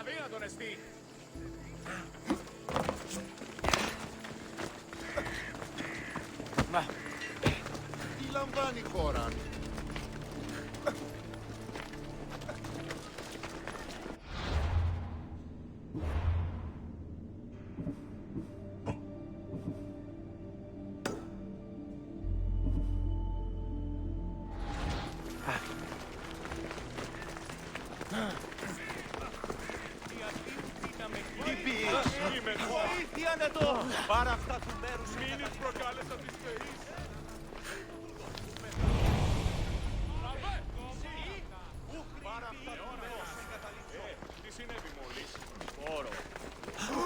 Αδύνατον εστί. Να. Τι λαμβάνει η χώρα. Βοήθειαν εδώ! Πάρα αυτά του μέρους μήνυς προκάλεσα τις θεείς. Πάρα αυτά του μέρους εγκαταλείψω. Τι συνέβη μόλις? Όρο.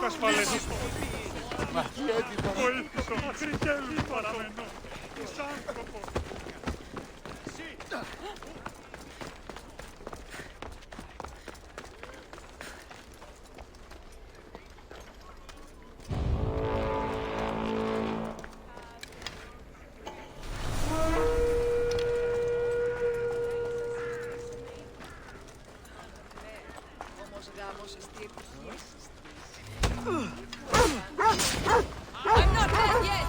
Ασφαλές. Βοήθησο, μακρικέλου παραμένω. Είσαι άνθρωπο. I'm not dead yet!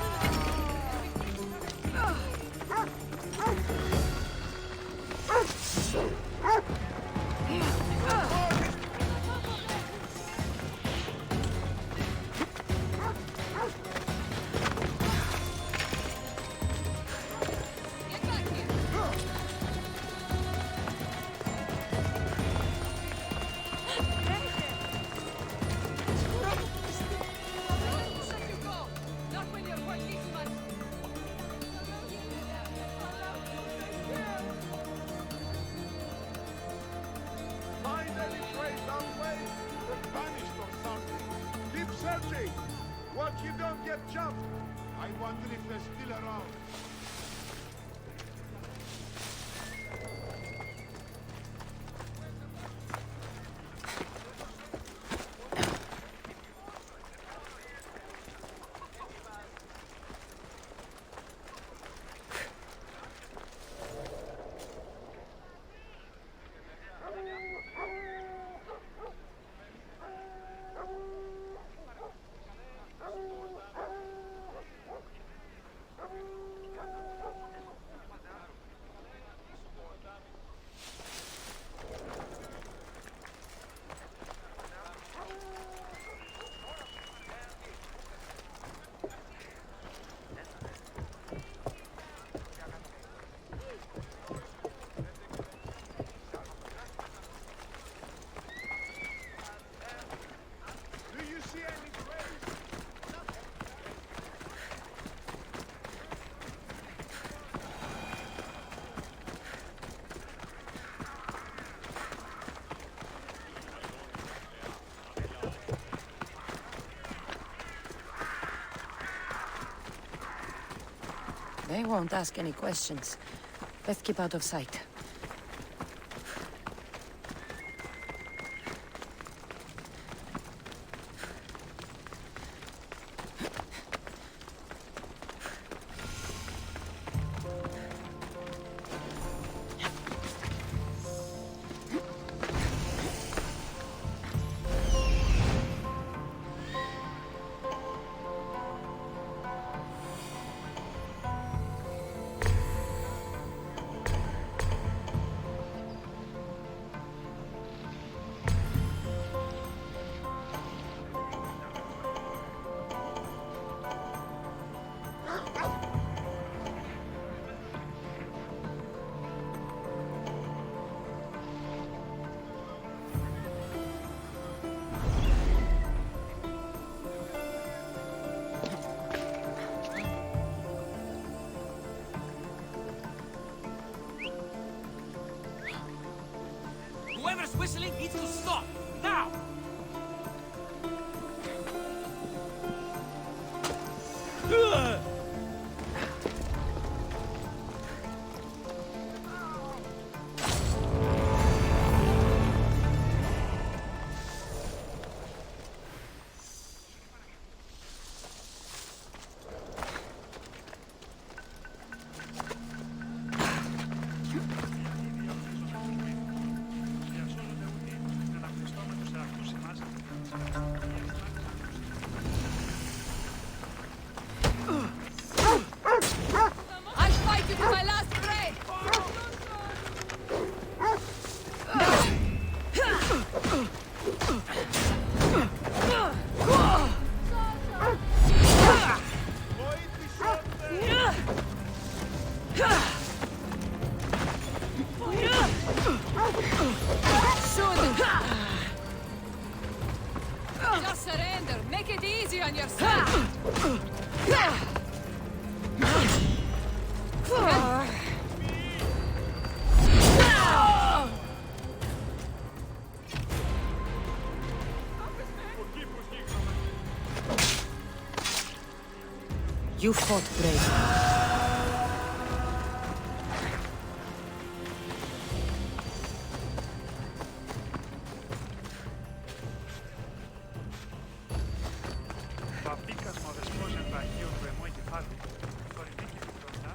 Get back here! Let you go! Not when you're worth this much! Finally traced our way. We're banished or something. Keep searching. Watch you don't get jumped. I wonder if they're still around. Do you see any trace? They won't ask any questions. Let's keep out of sight. I'll fight you to my last breath! Just surrender. Make it easy on yourself. You fought bravely. Βαπτίκας μου αδεσπός εν παγίων βεμό εγκεφάλι. Θωρητή και δικτρονιά.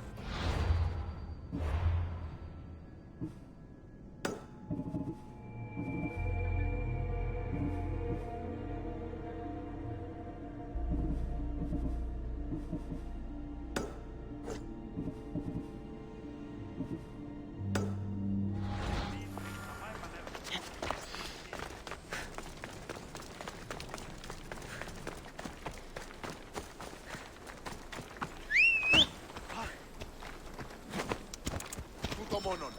Τούτο μόνον.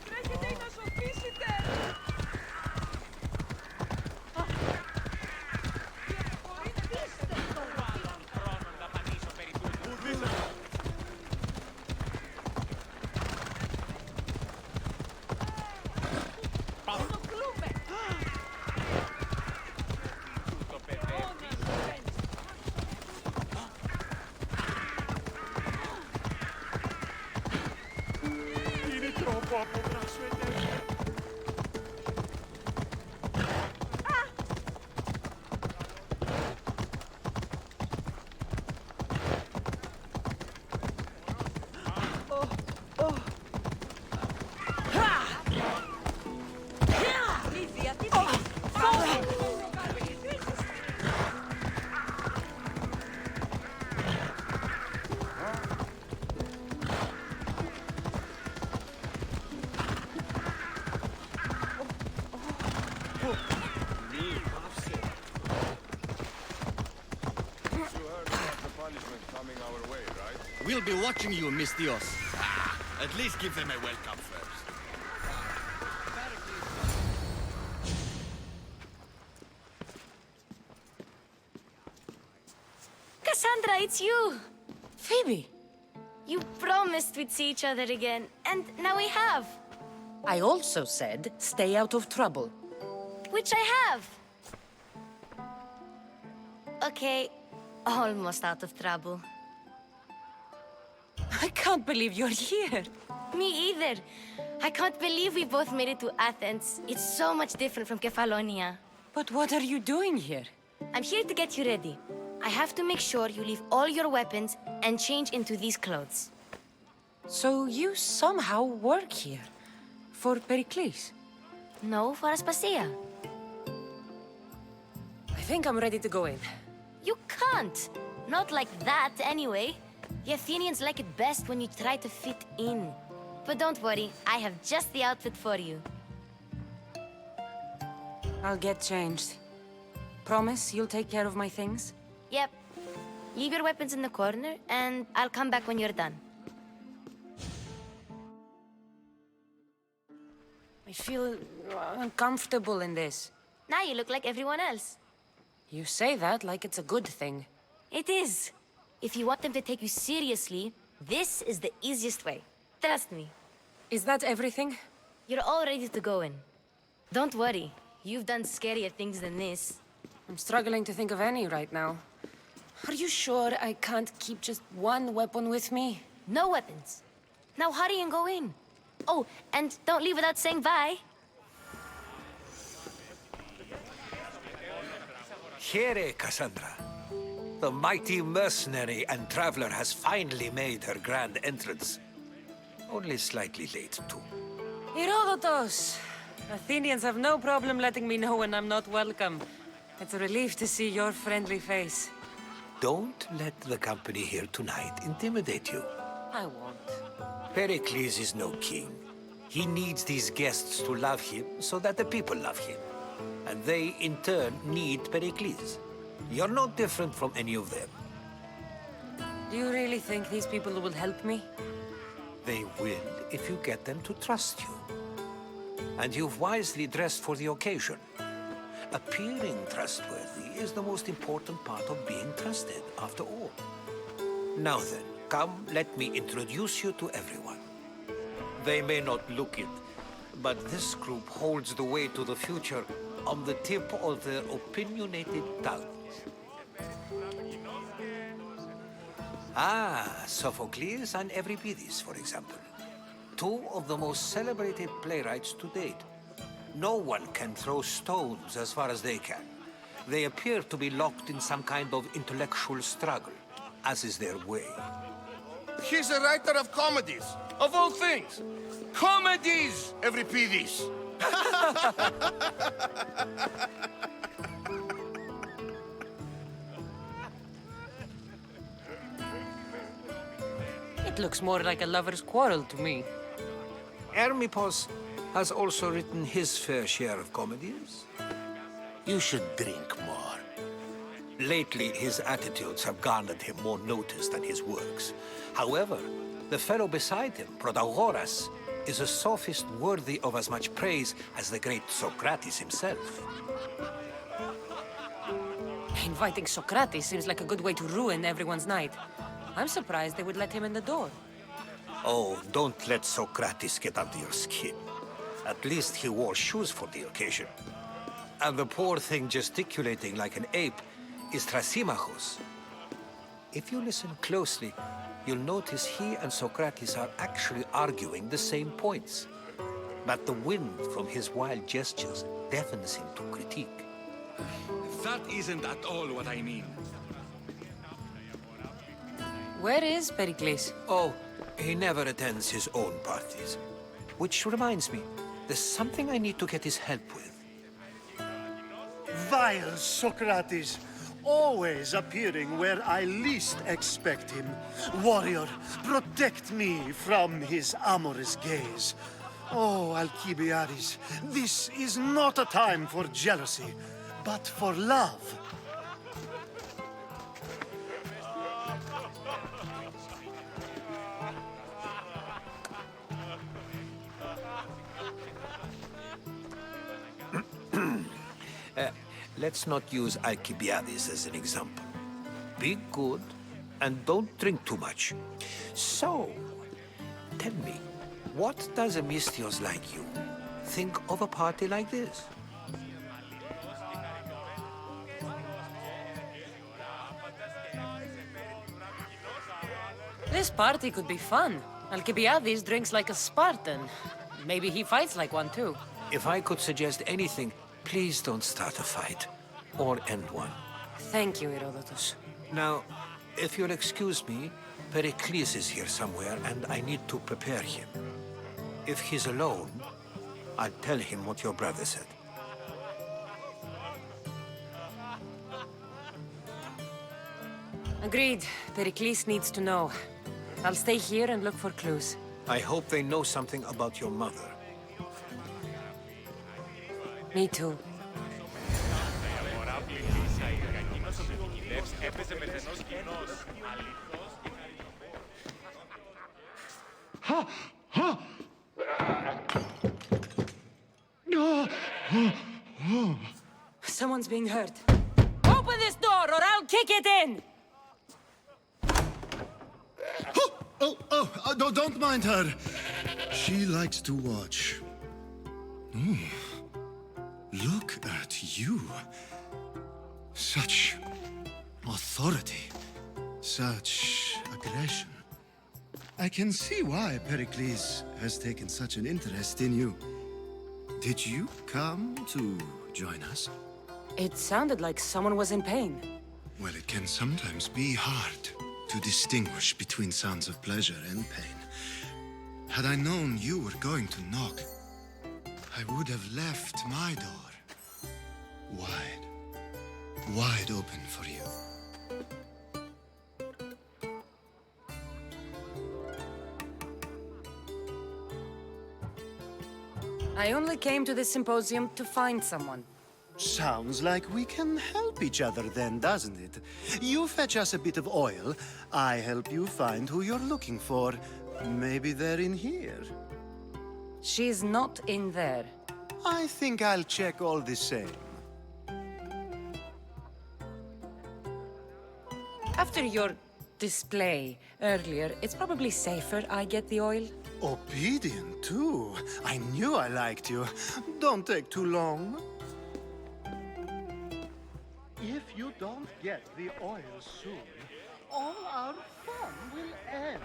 Τρέχετε ή να σοφίσετε! Είναι τρόπο από βράσου ενέργεια. You heard about the punishment coming our way, right? We'll be watching you, Miss Dios. At least give them a welcome first. Cassandra, it's you! Phoebe, You promised we'd see each other again, and now we have. I also said stay out of trouble. Which I have. Okay, almost out of trouble. I can't believe you're here. Me either. I can't believe we both made it to Athens. It's so much different from Kefalonia. But what are you doing here? I'm here to get you ready. I have to make sure you leave all your weapons and change into these clothes. So you somehow work here. For Pericles. No, for Aspasia. I think I'm ready to go in. You can't. Not like that, anyway. The Athenians like it best when you try to fit in. But don't worry, I have just the outfit for you. I'll get changed. Promise you'll take care of my things? Yep. Leave your weapons in the corner, and I'll come back when you're done. I feel uncomfortable in this. Now you look like everyone else. You say that like it's a good thing. It is. If you want them to take you seriously, this is the easiest way. Trust me. Is that everything? You're all ready to go in. Don't worry. You've done scarier things than this. I'm struggling to think of any right now. Are you sure I can't keep just one weapon with me? No weapons. Now hurry and go in. Oh, and don't leave without saying bye. Here, Cassandra. The mighty mercenary and traveler has finally made her grand entrance. Only slightly late, too. Herodotos! Athenians have no problem letting me know when I'm not welcome. It's a relief to see your friendly face. Don't let the company here tonight intimidate you. I won't. Pericles is no king. He needs these guests to love him so that the people love him. And they, in turn, need Pericles. You're no different from any of them. Do you really think these people will help me? They will if you get them to trust you. And you've wisely dressed for the occasion. Appearing trustworthy is the most important part of being trusted, after all. Now then, come, let me introduce you to everyone. They may not look it, but this group holds the way to the future on the tip of their opinionated tongues. Ah, Sophocles and Euripides, for example. Two of the most celebrated playwrights to date. No one can throw stones as far as they can. They appear to be locked in some kind of intellectual struggle, as is their way. He's a writer of comedies, of all things. Comedies, Euripides. It looks more like a lover's quarrel to me. Hermippos has also written his fair share of comedies. You should drink more. Lately, his attitudes have garnered him more notice than his works. However, the fellow beside him, Protagoras, is a sophist worthy of as much praise as the great Sokrates himself. Inviting Sokrates seems like a good way to ruin everyone's night. I'm surprised they would let him in the door. Oh, don't let Sokrates get under your skin. At least he wore shoes for the occasion. And the poor thing gesticulating like an ape is Thrasymachos. If you listen closely, you'll notice he and Sokrates are actually arguing the same points. But the wind from his wild gestures deafens him to critique. That isn't at all what I mean. Where is Pericles? Oh, he never attends his own parties. Which reminds me, there's something I need to get his help with. Vile Socrates, always appearing where I least expect him. Warrior, protect me from his amorous gaze. Oh, Alcibiades, this is not a time for jealousy, but for love. Let's not use Alcibiades as an example. Be good, and don't drink too much. So, tell me, what does a Mystios like you think of a party like this? This party could be fun. Alcibiades drinks like a Spartan. Maybe he fights like one too. If I could suggest anything, please don't start a fight, or end one. Thank you, Herodotus. Now, if you'll excuse me, Pericles is here somewhere, and I need to prepare him. If he's alone, I'll tell him what your brother said. Agreed. Pericles needs to know. I'll stay here and look for clues. I hope they know something about your mother. Me too. Someone's being hurt. Open this door or I'll kick it in! Don't mind her. She likes to watch. Look at you. Such authority. Such aggression. I can see why Pericles has taken such an interest in you. Did you come to join us? It sounded like someone was in pain. Well, it can sometimes be hard to distinguish between sounds of pleasure and pain. Had I known you were going to knock, I would have left my door wide open for you. I only came to this symposium to find someone. Sounds like we can help each other then, doesn't it? You fetch us a bit of oil, I help you find who you're looking for. Maybe they're in here. She's not in there. I think I'll check all the same. After your display earlier, it's probably safer I get the oil. Obedient, too. I knew I liked you. Don't take too long. If you don't get the oil soon, all our fun will end.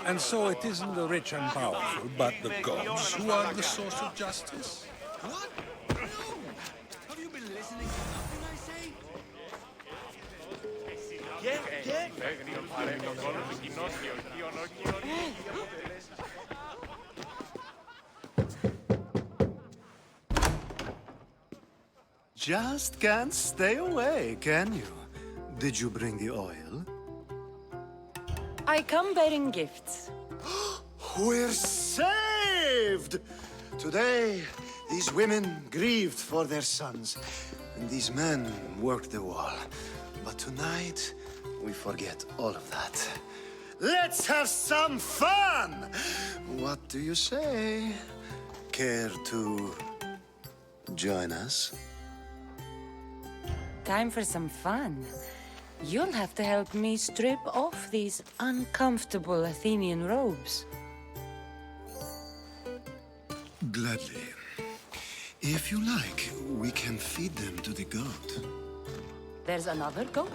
And so it isn't the rich and powerful, but the gods who are the source of justice? What? No! Have you been listening to nothing I say? Just can't stay away, can you? Did you bring the oil? I come bearing gifts. We're saved! Today, these women grieved for their sons, and these men worked the wall. But tonight, we forget all of that. Let's have some fun! What do you say? Care to join us? Time for some fun. You'll have to help me strip off these uncomfortable Athenian robes. Gladly. If you like, we can feed them to the goat. There's another goat?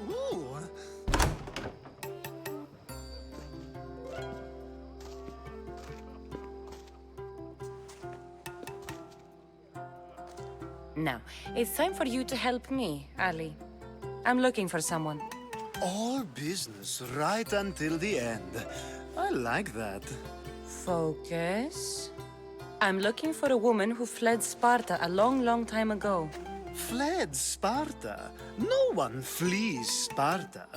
Ooh. Now, it's time for you to help me, Ali. I'm looking for someone. All business right until the end. I like that. Focus. I'm looking for a woman who fled Sparta a long, long time ago. Fled Sparta? No one flees Sparta.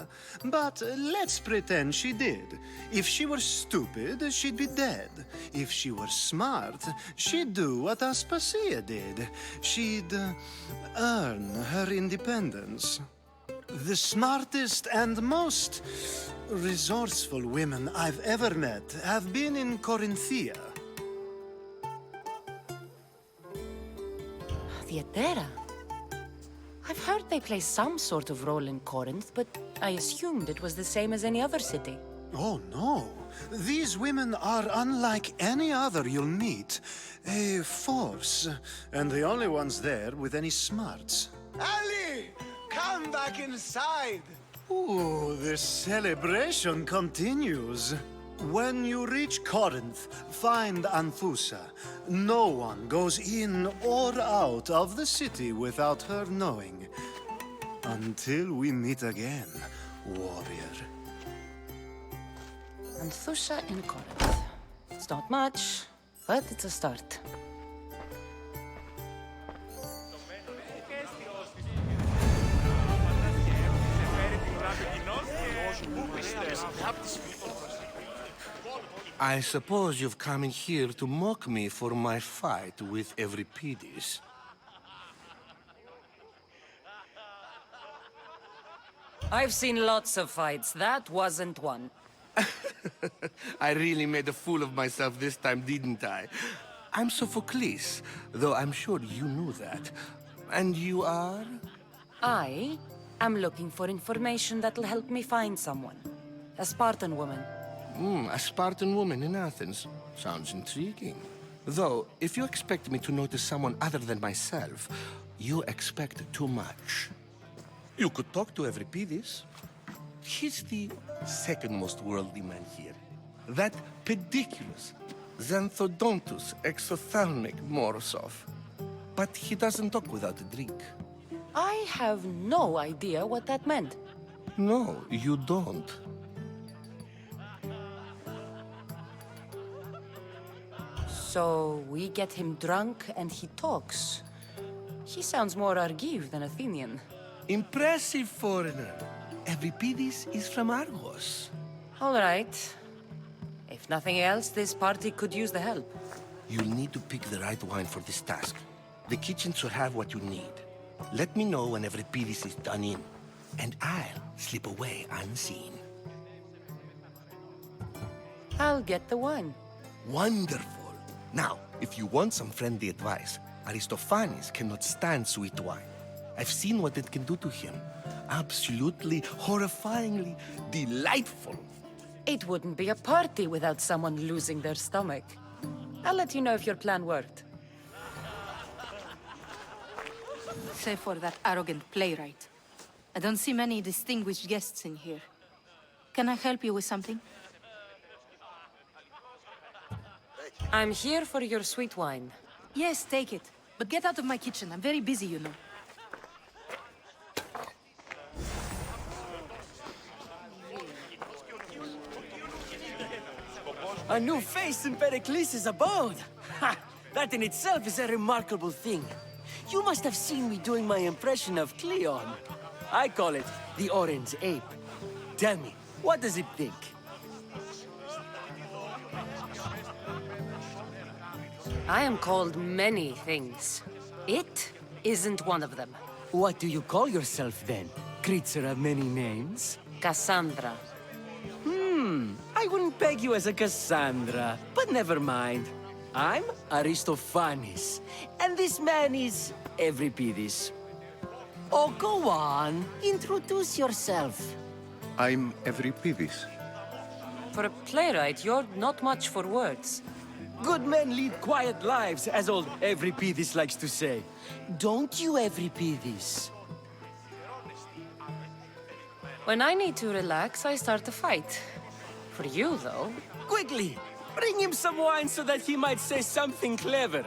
But let's pretend she did. If she were stupid, she'd be dead. If she were smart, she'd do what Aspasia did. She'd earn her independence. The smartest and most resourceful women I've ever met have been in Corinthia. Theatera? I've heard they play some sort of role in Corinth, but I assumed it was the same as any other city. Oh, no. These women are unlike any other you'll meet. A force, and the only ones there with any smarts. Ali! Come back inside! Ooh, the celebration continues. When you reach Corinth, find Anfusa. No one goes in or out of the city without her knowing. Until we meet again, warrior. Anthusha in Corinth. It's not much, but it's a start. I suppose you've come in here to mock me for my fight with Euripides. I've seen lots of fights. That wasn't one. I really made a fool of myself this time, didn't I? I'm Sophocles, though I'm sure you knew that. And you are? I am looking for information that'll help me find someone. A Spartan woman. A Spartan woman in Athens. Sounds intriguing. Though, if you expect me to notice someone other than myself, you expect too much. You could talk to Euripides. He's the second most worldly man here. That pediculous Xanthodontus exophthalmic Morozov. But he doesn't talk without a drink. I have no idea what that meant. No, you don't. So we get him drunk and he talks. He sounds more Argiv than Athenian. Impressive, foreigner. Euripides is from Argos. All right. If nothing else, this party could use the help. You'll need to pick the right wine for this task. The kitchen should have what you need. Let me know when Euripides is done in, and I'll slip away unseen. I'll get the wine. Wonderful. Now, if you want some friendly advice, Aristophanes cannot stand sweet wine. I've seen what it can do to him. Absolutely, horrifyingly delightful. It wouldn't be a party without someone losing their stomach. I'll let you know if your plan worked. Save for that arrogant playwright. I don't see many distinguished guests in here. Can I help you with something? I'm here for your sweet wine. Yes, take it. But get out of my kitchen. I'm very busy, you know. A new face in Pericles' abode! Ha! That in itself is a remarkable thing. You must have seen me doing my impression of Cleon. I call it the Orange Ape. Tell me, what does it think? I am called many things. It isn't one of them. What do you call yourself then? Creature of many names? Cassandra. I wouldn't peg you as a Cassandra, but never mind. I'm Aristophanes, and this man is Euripides. Oh, go on. Introduce yourself. I'm Euripides. For a playwright, you're not much for words. Good men lead quiet lives, as old Euripides likes to say. Don't you, Euripides? When I need to relax, I start a fight. For you, though... Quickly! Bring him some wine so that he might say something clever.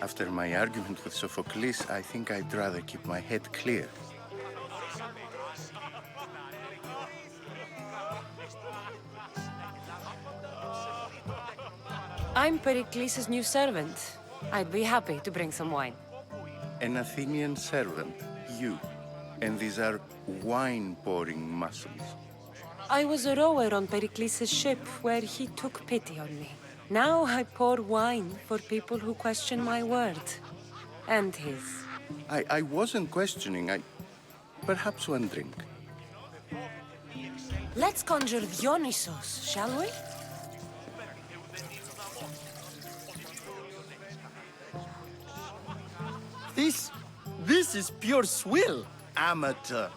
After my argument with Sophocles, I think I'd rather keep my head clear. I'm Pericles' new servant. I'd be happy to bring some wine. An Athenian servant, you. And these are wine-pouring muscles. I was a rower on Pericles' ship where he took pity on me. Now I pour wine for people who question my word. And his. I wasn't questioning. Perhaps one drink. Let's conjure Dionysos, shall we? This is pure swill. Amateur.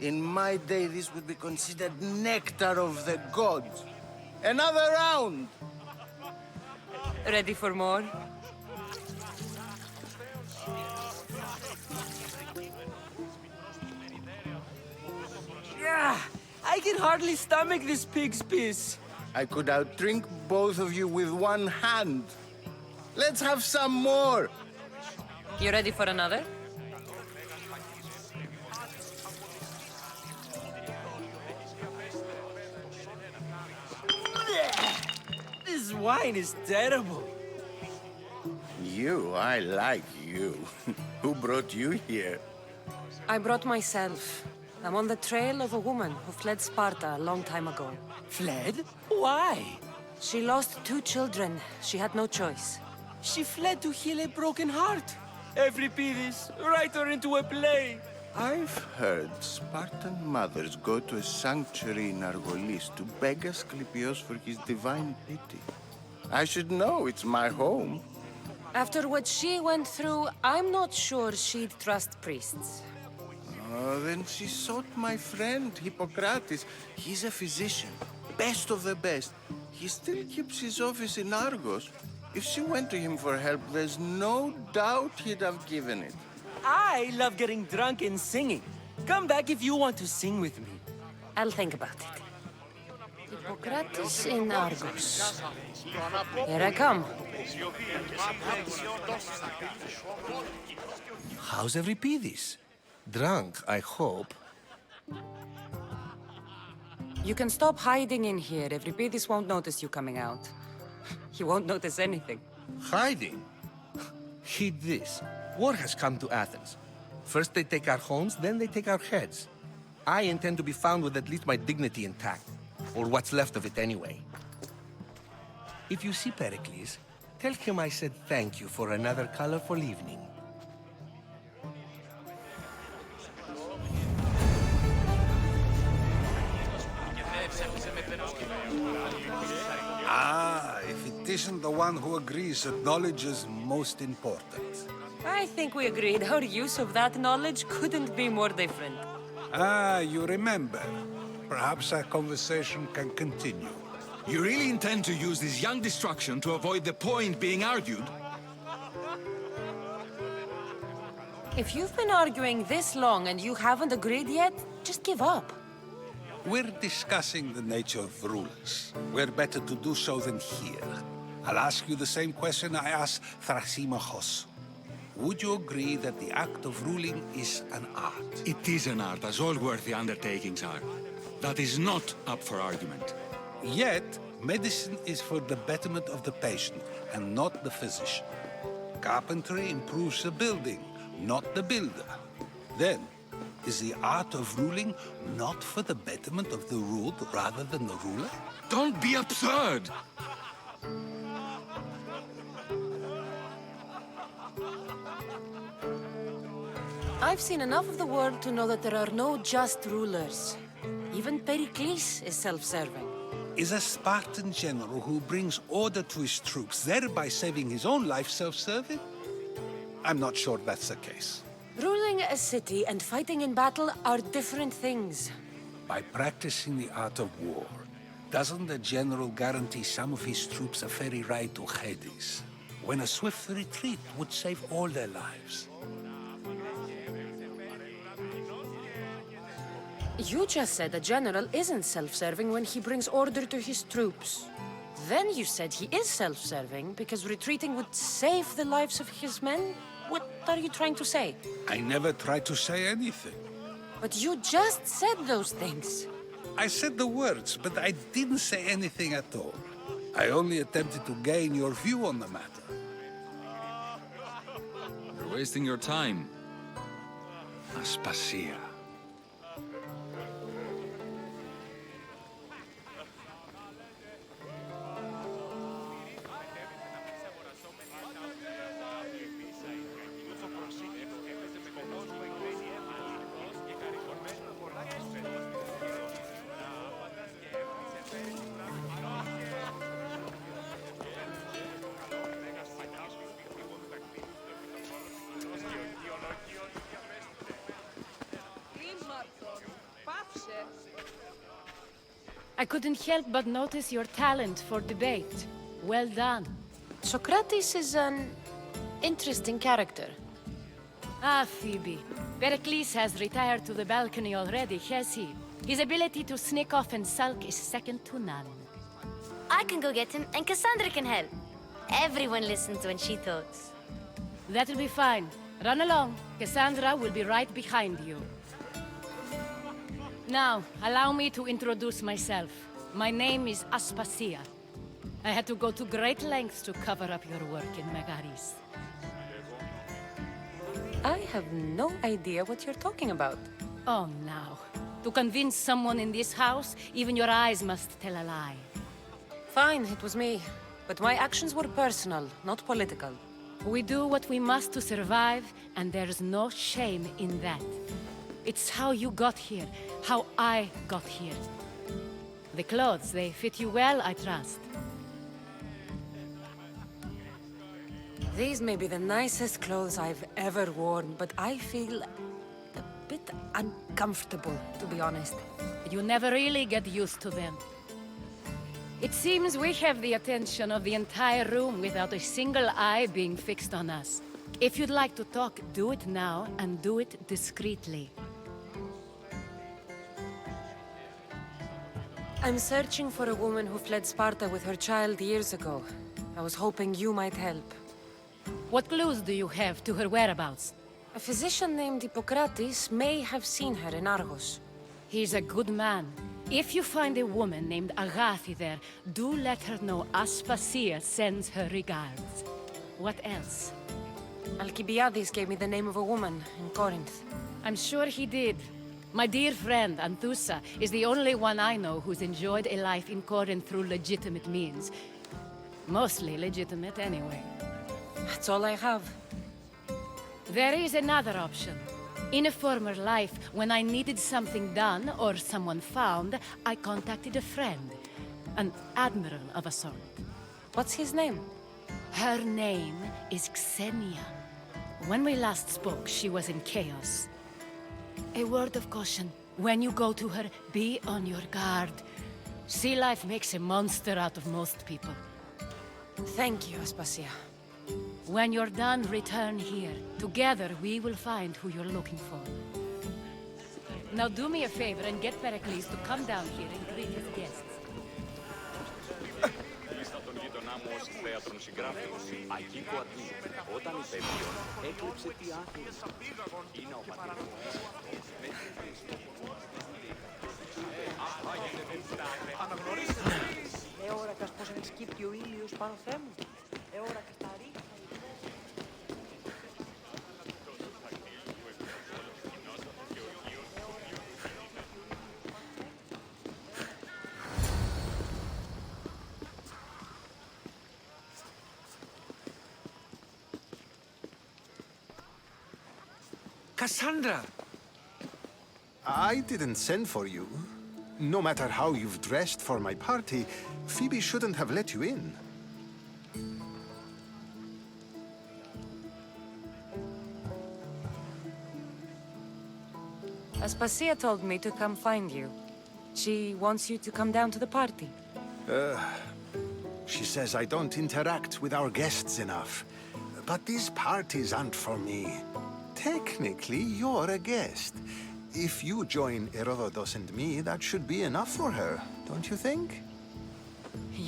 In my day, this would be considered nectar of the gods. Another round! Ready for more? Yeah, I can hardly stomach this pig's piss. I could outdrink both of you with one hand. Let's have some more! You ready for another? This wine is terrible. You, I like you. Who brought you here? I brought myself. I'm on the trail of a woman who fled Sparta a long time ago. Fled? Why? She lost 2 children. She had no choice. She fled to heal a broken heart. Euripides, write her into a play. I've heard Spartan mothers go to a sanctuary in Argolis to beg Asclepios for his divine pity. I should know, it's my home. After what she went through, I'm not sure she'd trust priests. Oh, then she sought my friend, Hippocrates. He's a physician, best of the best. He still keeps his office in Argos. If she went to him for help, there's no doubt he'd have given it. I love getting drunk and singing. Come back if you want to sing with me. I'll think about it. Sokrates in Argos. Here I come. How's Euripides? Drunk, I hope. You can stop hiding in here. Euripides won't notice you coming out. He won't notice anything. Hiding? Heed this. War has come to Athens. First they take our homes, then they take our heads. I intend to be found with at least my dignity intact. Or what's left of it anyway. If you see Pericles, tell him I said thank you for another colorful evening. Ah, if it isn't the one who agrees that knowledge is most important. I think we agreed our use of that knowledge couldn't be more different. Ah, you remember. Perhaps our conversation can continue. You really intend to use this young destruction to avoid the point being argued? If you've been arguing this long and you haven't agreed yet, just give up. We're discussing the nature of rulers. Where better to do so than here? I'll ask you the same question I asked Thrasymachos. Would you agree that the act of ruling is an art? It is an art, as all worthy undertakings are. That is not up for argument. Yet, medicine is for the betterment of the patient, and not the physician. Carpentry improves the building, not the builder. Then, is the art of ruling not for the betterment of the ruled rather than the ruler? Don't be absurd! I've seen enough of the world to know that there are no just rulers. Even Pericles is self-serving. Is a Spartan general who brings order to his troops, thereby saving his own life, self-serving? I'm not sure that's the case. Ruling a city and fighting in battle are different things. By practicing the art of war, doesn't the general guarantee some of his troops a ferry ride to Hades, when a swift retreat would save all their lives? You just said a general isn't self-serving when he brings order to his troops. Then you said he is self-serving because retreating would save the lives of his men? What are you trying to say? I never tried to say anything. But you just said those things. I said the words, but I didn't say anything at all. I only attempted to gain your view on the matter. You're wasting your time. Aspasia. I couldn't help but notice your talent for debate. Well done. Sokrates is an interesting character. Ah, Phoebe. Pericles has retired to the balcony already, has he? His ability to sneak off and sulk is second to none. I can go get him, and Cassandra can help. Everyone listens when she talks. That'll be fine. Run along. Cassandra will be right behind you. Now, allow me to introduce myself. My name is Aspasia. I had to go to great lengths to cover up your work in Megaris. I have no idea what you're talking about. Oh, now. To convince someone in this house, even your eyes must tell a lie. Fine, it was me. But my actions were personal, not political. We do what we must to survive, and there's no shame in that. It's how you got here, how I got here. The clothes, they fit you well, I trust. These may be the nicest clothes I've ever worn, but I feel a bit uncomfortable, to be honest. You never really get used to them. It seems we have the attention of the entire room without a single eye being fixed on us. If you'd like to talk, do it now, and do it discreetly. I'm searching for a woman who fled Sparta with her child years ago. I was hoping you might help. What clues do you have to her whereabouts? A physician named Hippocrates may have seen her in Argos. He's a good man. If you find a woman named Agathi there, do let her know Aspasia sends her regards. What else? Alcibiades gave me the name of a woman in Corinth. I'm sure he did. My dear friend, Anthusa, is the only one I know who's enjoyed a life in Corinth through legitimate means. Mostly legitimate, anyway. That's all I have. There is another option. In a former life, when I needed something done or someone found, I contacted a friend. An admiral of a sort. What's his name? Her name is Xenia. When we last spoke, she was in chaos. A word of caution. When you go to her, be on your guard. Sea life makes a monster out of most people. Thank you, Aspasia. When you're done, return here. Together, we will find who you're looking for. Now do me a favor and get Pericles to come down here and greet his guests. Λίστα τον γείτονά μου ως θέατρον συγγράφη. Αγγίκο Ατμή. Όταν υπέβιον, έκλειψε τι άθλος. Είναι ο πατήρος. Αναγνωρίστε. Εώρακας πως ενσκύπτει ο ήλιος πάνω θέμου. Εώρακας τα ρίχνει. Cassandra! I didn't send for you. No matter how you've dressed for my party, Phoebe shouldn't have let you in. Aspasia told me to come find you. She wants you to come down to the party. She says I don't interact with our guests enough. But these parties aren't for me. Technically, you're a guest. If you join Herodotus and me, that should be enough for her, don't you think?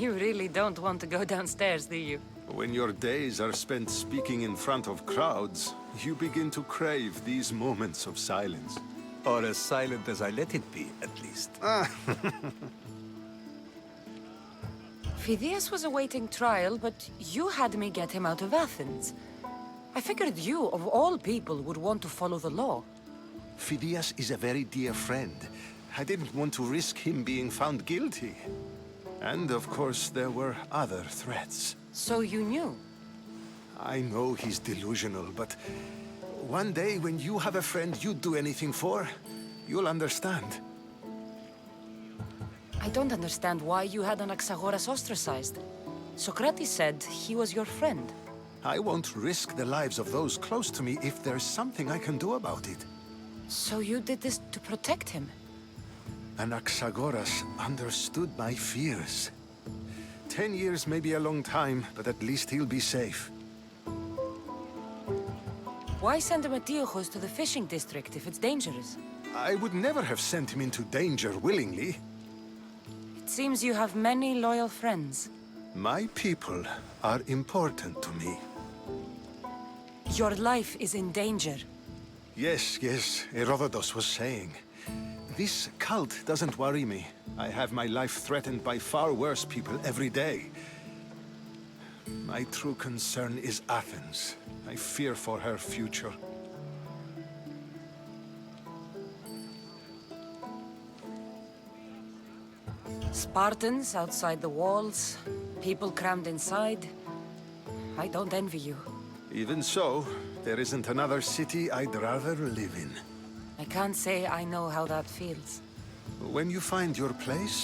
You really don't want to go downstairs, do you? When your days are spent speaking in front of crowds, you begin to crave these moments of silence. Or as silent as I let it be, at least. Phidias was awaiting trial, but you had me get him out of Athens. I figured you, of all people, would want to follow the law. Phidias is a very dear friend. I didn't want to risk him being found guilty. And of course, there were other threats. So you knew? I know he's delusional, but one day when you have a friend you'd do anything for, you'll understand. I don't understand why you had Anaxagoras ostracized. Sokrates said he was your friend. I won't risk the lives of those close to me if there's something I can do about it. So you did this to protect him? Anaxagoras understood my fears. 10 years may be a long time, but at least he'll be safe. Why send Emetiochos to the fishing district if it's dangerous? I would never have sent him into danger willingly. It seems you have many loyal friends. My people are important to me. Your life is in danger. Yes, Herodotus was saying. This cult doesn't worry me. I have my life threatened by far worse people every day. My true concern is Athens. I fear for her future. Spartans outside the walls, people crammed inside. I don't envy you. Even so, there isn't another city I'd rather live in. I can't say I know how that feels. When you find your place,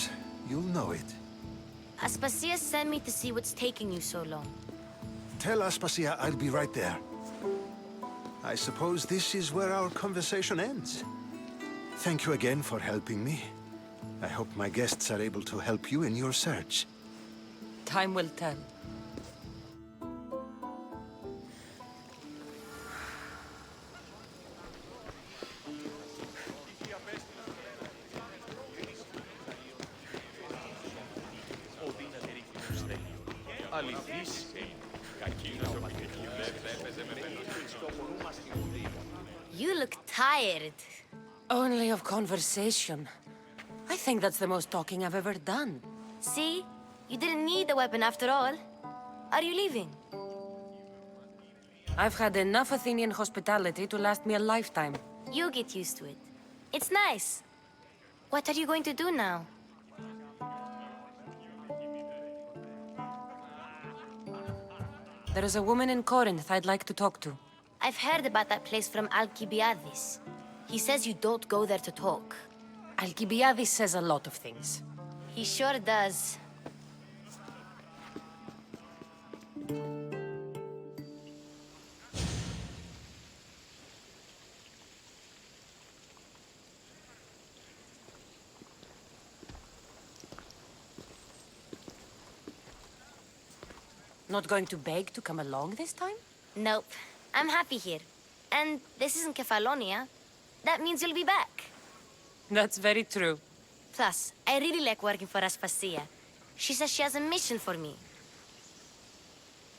you'll know it. Aspasia sent me to see what's taking you so long. Tell Aspasia I'll be right there. I suppose this is where our conversation ends. Thank you again for helping me. I hope my guests are able to help you in your search. Time will tell. αληθής. Κακή ναυματική δεν έπαιζε με πελωτή. You look tired. Only of conversation. I think that's the most talking I've ever done. See? You didn't need the weapon after all. Are you leaving? I've had enough Athenian hospitality to last me a lifetime. You'll get used to it. It's nice. What are you going to do now? There is a woman in Corinth I'd like to talk to. I've heard about that place from Alcibiades. He says you don't go there to talk. Alcibiades says a lot of things. He sure does. Not going to beg to come along this time? Nope. I'm happy here. And this isn't Kefalonia. That means you'll be back. That's very true. Plus, I really like working for Aspasia. She says she has a mission for me.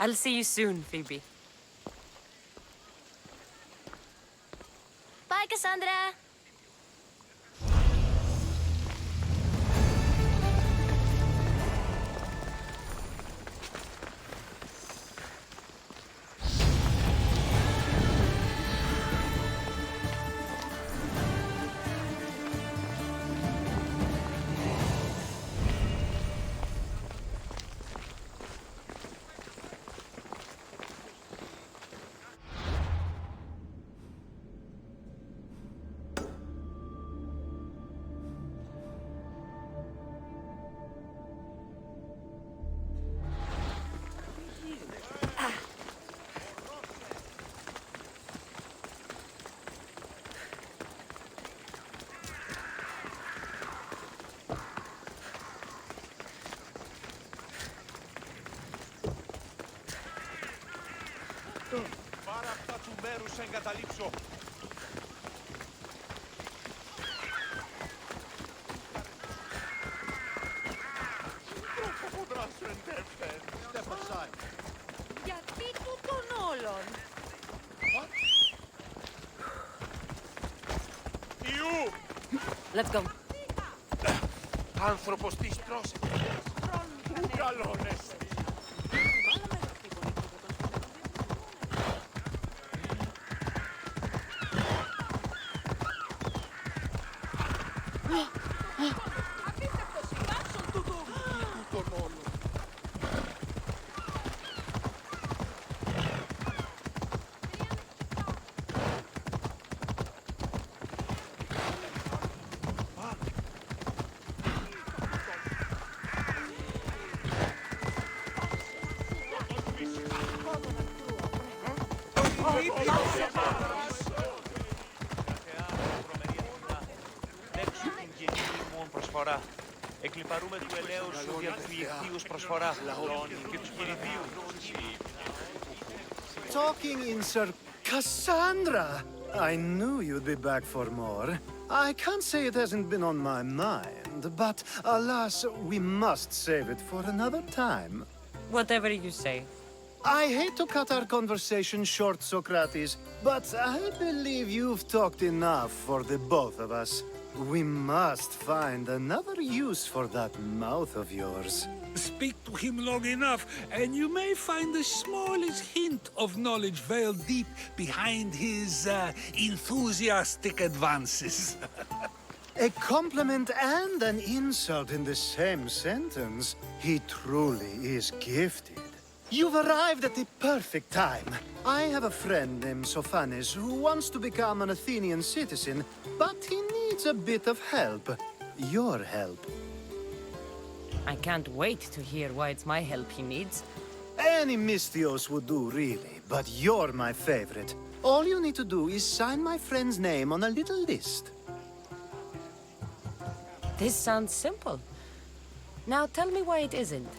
I'll see you soon, Phoebe. Bye, Cassandra! Πάρε αυτά του μέρους σε εγκαταλείψω. Τρόπο κοντρά σου εντέφερ. Step aside. Γιατί τούτον όλων? Ιού! Let's go. Άνθρωπος της πρόσεχε. Πού καλώνεσαι. προσφορά. Εκλιπαρούμε του ελαίους σου δια του ηχθείους προσφορά. Και τους κηρυδίους. Talking in Sir Cassandra! I knew you'd be back for more. I can't say it hasn't been on my mind, but alas, we must save it for another time. Whatever you say. I hate to cut our conversation short, Sokrates, but I believe you've talked enough for the both of us. We must find another use for that mouth of yours. Speak to him long enough, and you may find the smallest hint of knowledge veiled deep behind his enthusiastic advances. A compliment and an insult in the same sentence. He truly is gifted. You've arrived at the perfect time. I have a friend named Sophanes who wants to become an Athenian citizen, but he needs a bit of help. Your help. I can't wait to hear why it's my help he needs. Any Mystios would do, really, but you're my favorite. All you need to do is sign my friend's name on a little list. This sounds simple. Now tell me why it isn't.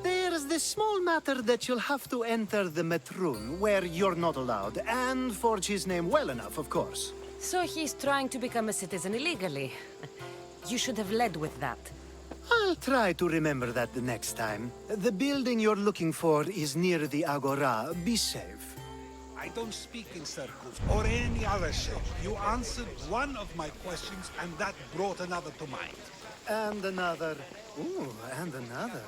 There's the small matter that you'll have to enter the Metroon, where you're not allowed, and forge his name well enough, of course. So he's trying to become a citizen illegally. You should have led with that. I'll try to remember that the next time. The building you're looking for is near the Agora. Be safe. I don't speak in circles or any other shape. You answered one of my questions, and that brought another to mind. And another. Ooh, and another.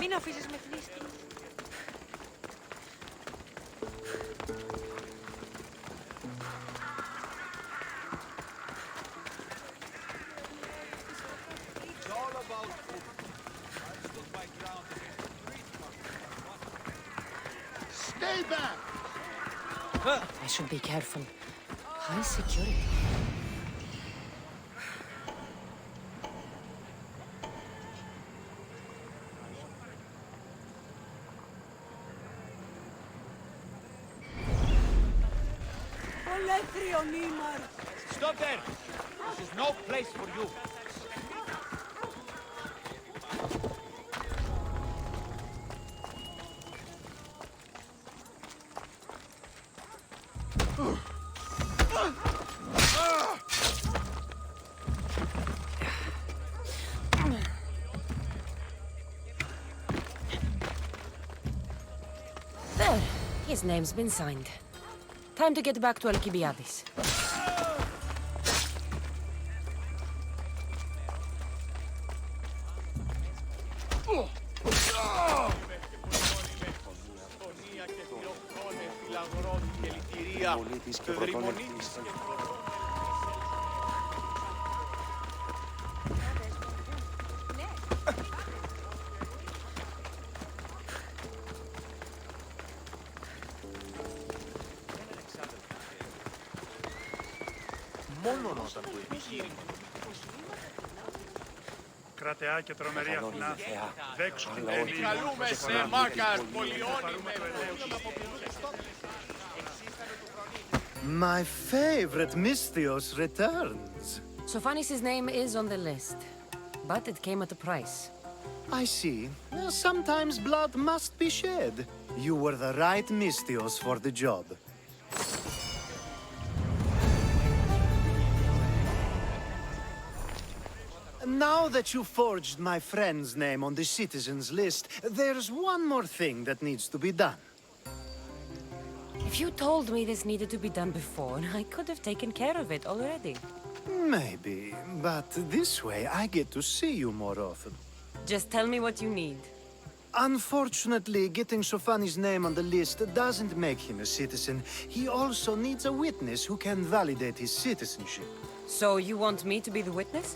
Μην αφήσεις με θλίψη. Stay back! I should be careful. High security. Stop there! This is no place for you. There. His name's been signed. Time to get back to Alcibiades. Μόνον όταν το επιχείρημα. Κρατεά και τρομερή Αθηνά, δέξου την Όλοι καλούμε σε μάκας, πολιώνει με My favorite Misthios returns. Sophanis' name is on the list, but it came at a price. I see. Sometimes blood must be shed. You were the right Misthios for the job. Now that you forged my friend's name on the citizens list, there's one more thing that needs to be done. If you told me this needed to be done before, I could have taken care of it already. Maybe, but this way I get to see you more often. Just tell me what you need. Unfortunately, getting Sophanis' name on the list doesn't make him a citizen. He also needs a witness who can validate his citizenship. So you want me to be the witness?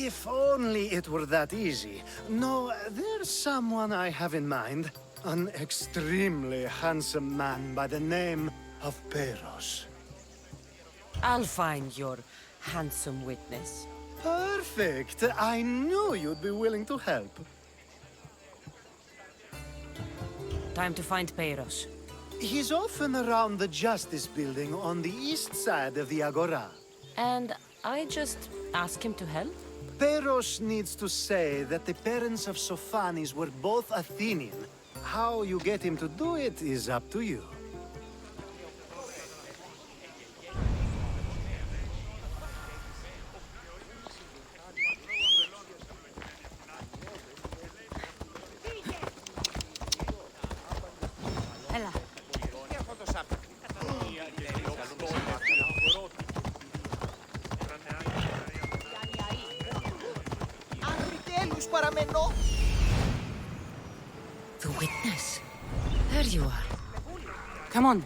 If only it were that easy. No, there's someone I have in mind. An extremely handsome man by the name of Peros. I'll find your handsome witness. Perfect. I knew you'd be willing to help. Time to find Peros. He's often around the Justice Building on the east side of the Agora. And I just ask him to help? Peros needs to say that the parents of Sophanis were both Athenian. How you get him to do it is up to you. Έλα. Παραμένω. The witness. There you are. Come on.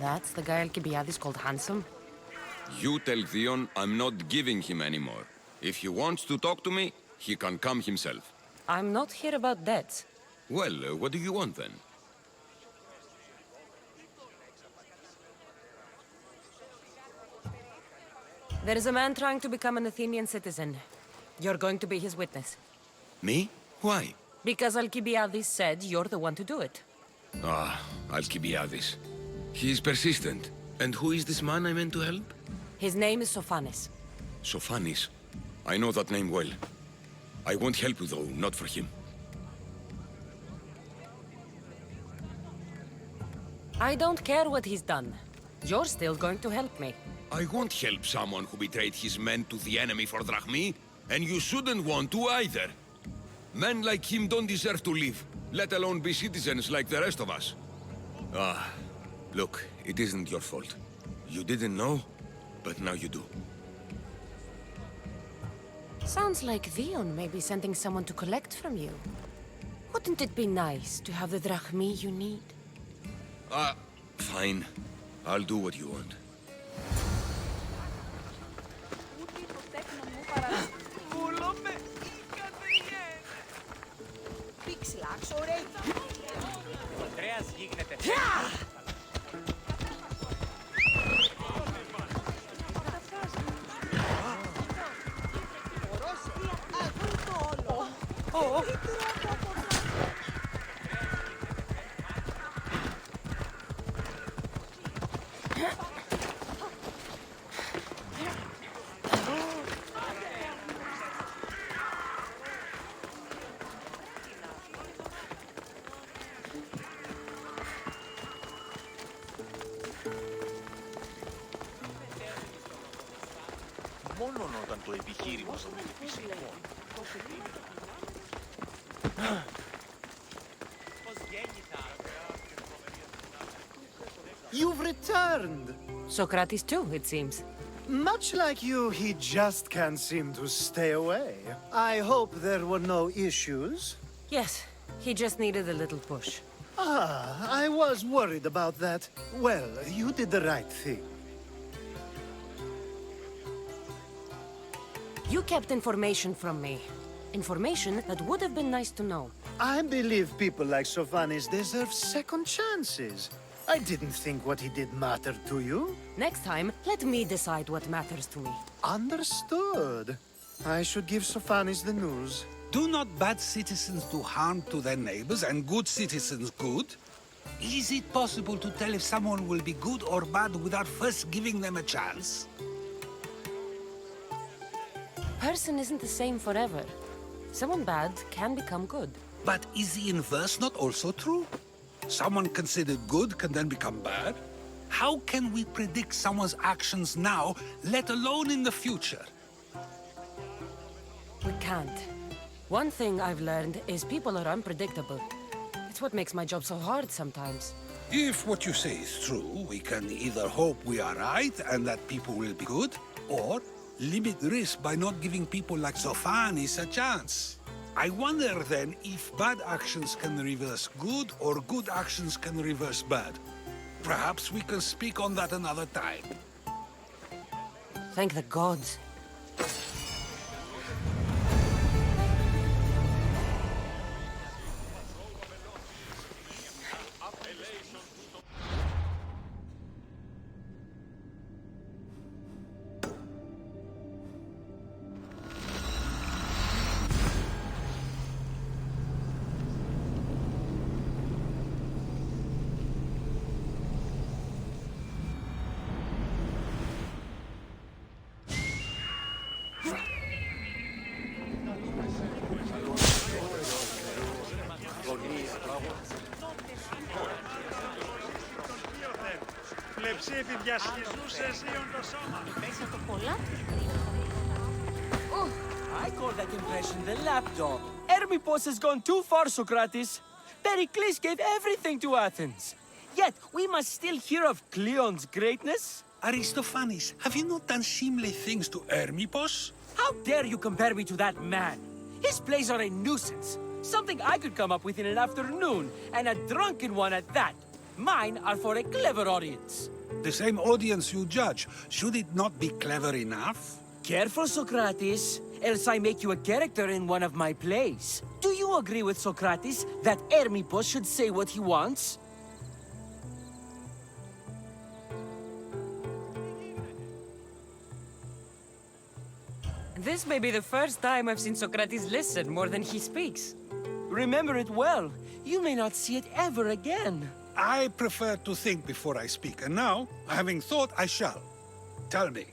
That's the guy Alcibiades called handsome? You tell Theon I'm not giving him anymore. If he wants to talk to me, he can come himself. I'm not here about debts. Well, what do you want then? There is a man trying to become an Athenian citizen. You're going to be his witness. Me? Why? Because Alcibiades said you're the one to do it. Ah, Alcibiades. He is persistent. And who is this man I meant to help? His name is Sophanes. Sophanes. I know that name well. I won't help you though, not for him. I don't care what he's done. You're still going to help me. I won't help someone who betrayed his men to the enemy for drachmi, and you shouldn't want to either. Men like him don't deserve to live, let alone be citizens like the rest of us. Ah, look, it isn't your fault. You didn't know, but now you do. Sounds like Vion may be sending someone to collect from you. Wouldn't it be nice to have the drachmi you need? Fine. I'll do what you want. Μόνον όταν το επιχείρημα είναι φυσικό. You've returned! Sokrates too, it seems. Much like you, he just can't seem to stay away. I hope there were no issues. Yes, he just needed a little push. Ah, I was worried about that. Well, you did the right thing. You kept information from me. Information that would have been nice to know. I believe people like Sophanes deserve second chances. I didn't think what he did mattered to you. Next time, let me decide what matters to me. Understood. I should give Sophanes the news. Do not bad citizens do harm to their neighbors and good citizens good? Is it possible to tell if someone will be good or bad without first giving them a chance? Person isn't the same forever. Someone bad can become good. But is the inverse not also true? Someone considered good can then become bad? How can we predict someone's actions now, let alone in the future? We can't. One thing I've learned is people are unpredictable. It's what makes my job so hard sometimes. If what you say is true, we can either hope we are right and that people will be good, or limit risk by not giving people like Sophanes a chance. I wonder then if bad actions can reverse good or good actions can reverse bad. Perhaps we can speak on that another time. Thank the gods. Πλεψήφι διασχίζουσες ήον το σώμα. Μέσα το κολλάτι. I call that impression the lapdog. Hermippos has gone too far, Sokrates. Pericles gave everything to Athens. Yet, we must still hear of Cleon's greatness. Aristophanes, have you not done seemly things to Hermippos? How dare you compare me to that man? His plays are a nuisance. Something I could come up with in an afternoon, and a drunken one at that. Mine are for a clever audience. The same audience you judge, should it not be clever enough? Careful, Sokrates, else I make you a character in one of my plays. Do you agree with Sokrates that Hermippos should say what he wants? This may be the first time I've seen Sokrates listen more than he speaks. Remember it well. You may not see it ever again. I prefer to think before I speak, and now, having thought, I shall. Tell me,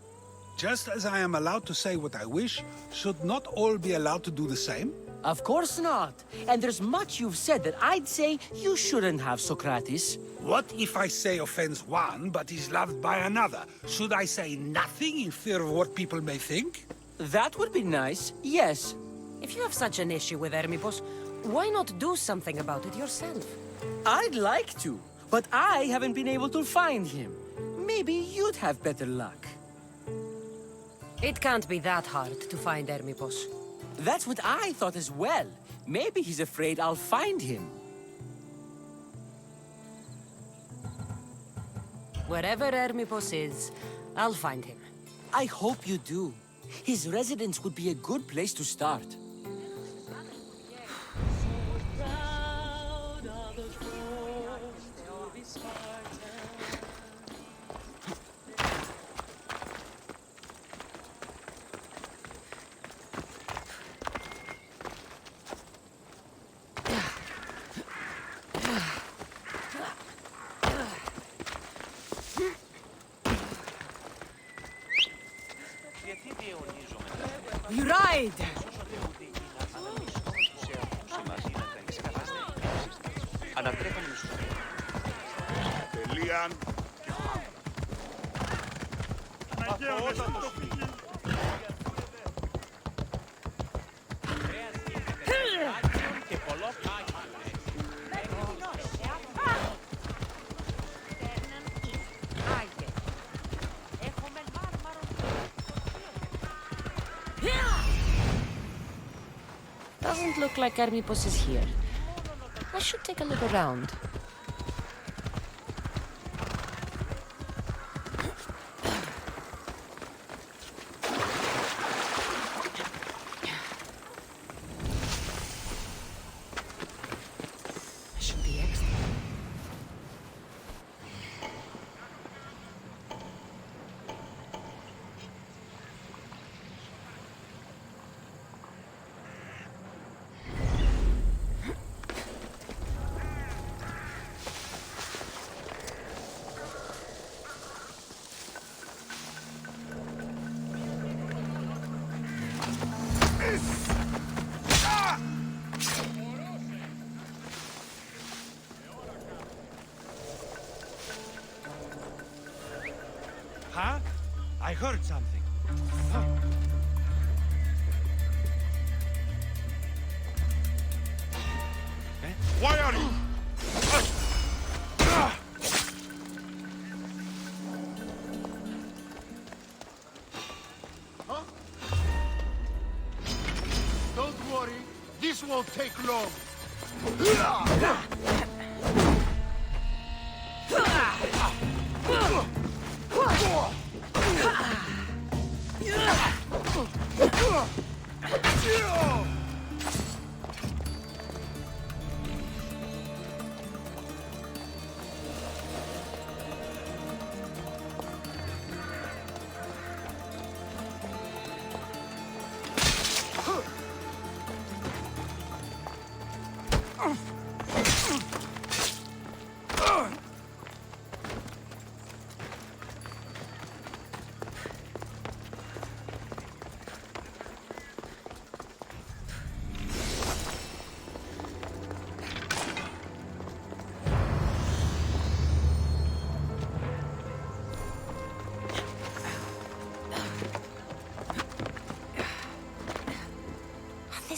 just as I am allowed to say what I wish, should not all be allowed to do the same? Of course not. And there's much you've said that I'd say you shouldn't have, Sokrates. What if I say offends one, but is loved by another? Should I say nothing in fear of what people may think? That would be nice, yes. If you have such an issue with Hermippos, why not do something about it yourself? I'd like to, but I haven't been able to find him. Maybe you'd have better luck. It can't be that hard to find Hermippos. That's what I thought as well. Maybe he's afraid I'll find him. Wherever Hermippos is, I'll find him. I hope you do. His residence would be a good place to start. You ride! Τελείαν. Και πολλό Doesn't look like Hermippos is here. I should take a look around. Should be extra. Huh? I heard something. Why are you? Huh? Don't worry, this won't take long.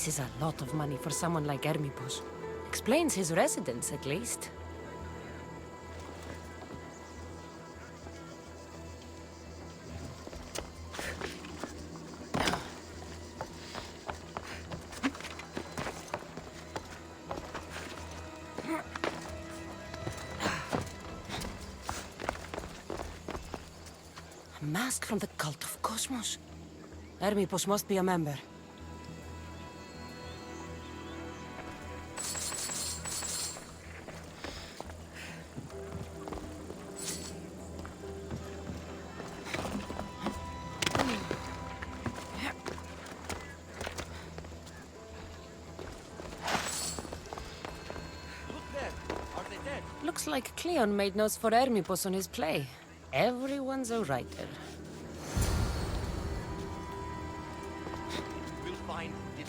This is a lot of money for someone like Hermippos. Explains his residence, at least. A mask from the cult of Cosmos. Hermippos must be a member. Looks like Cleon made notes for Hermipos on his play. Everyone's a writer. We'll find it.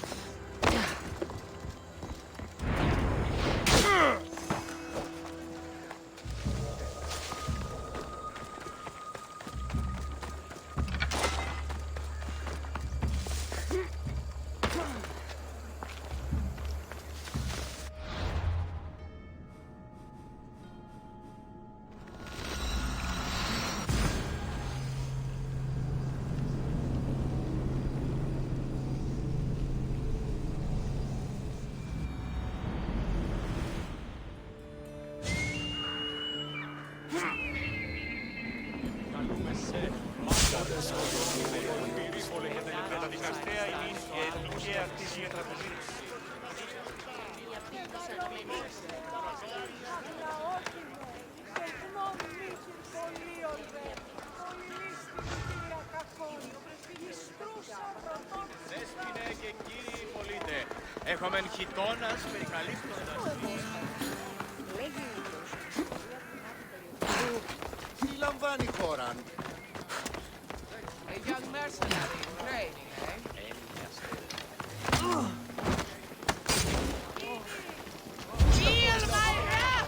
Μεταδικαστέα είναι η ελληνική αρτήσια τραπεζή. Δέσποινε και κύριοι πολίτε, έχομεν χιτώνας περικαλύπτοντας. Τι λαμβάνει η χώρα? A young mercenary in training, eh? Heal my wrath!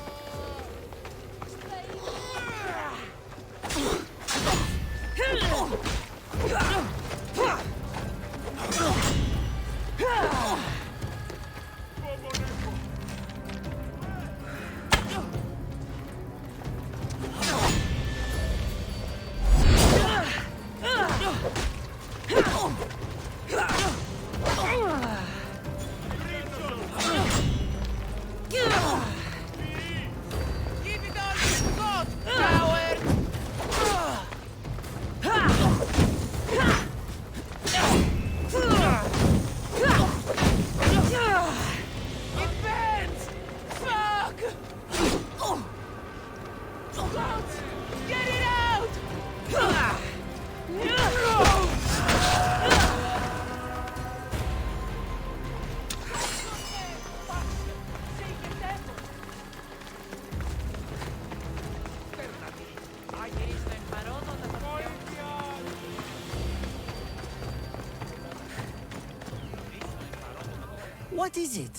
What is it?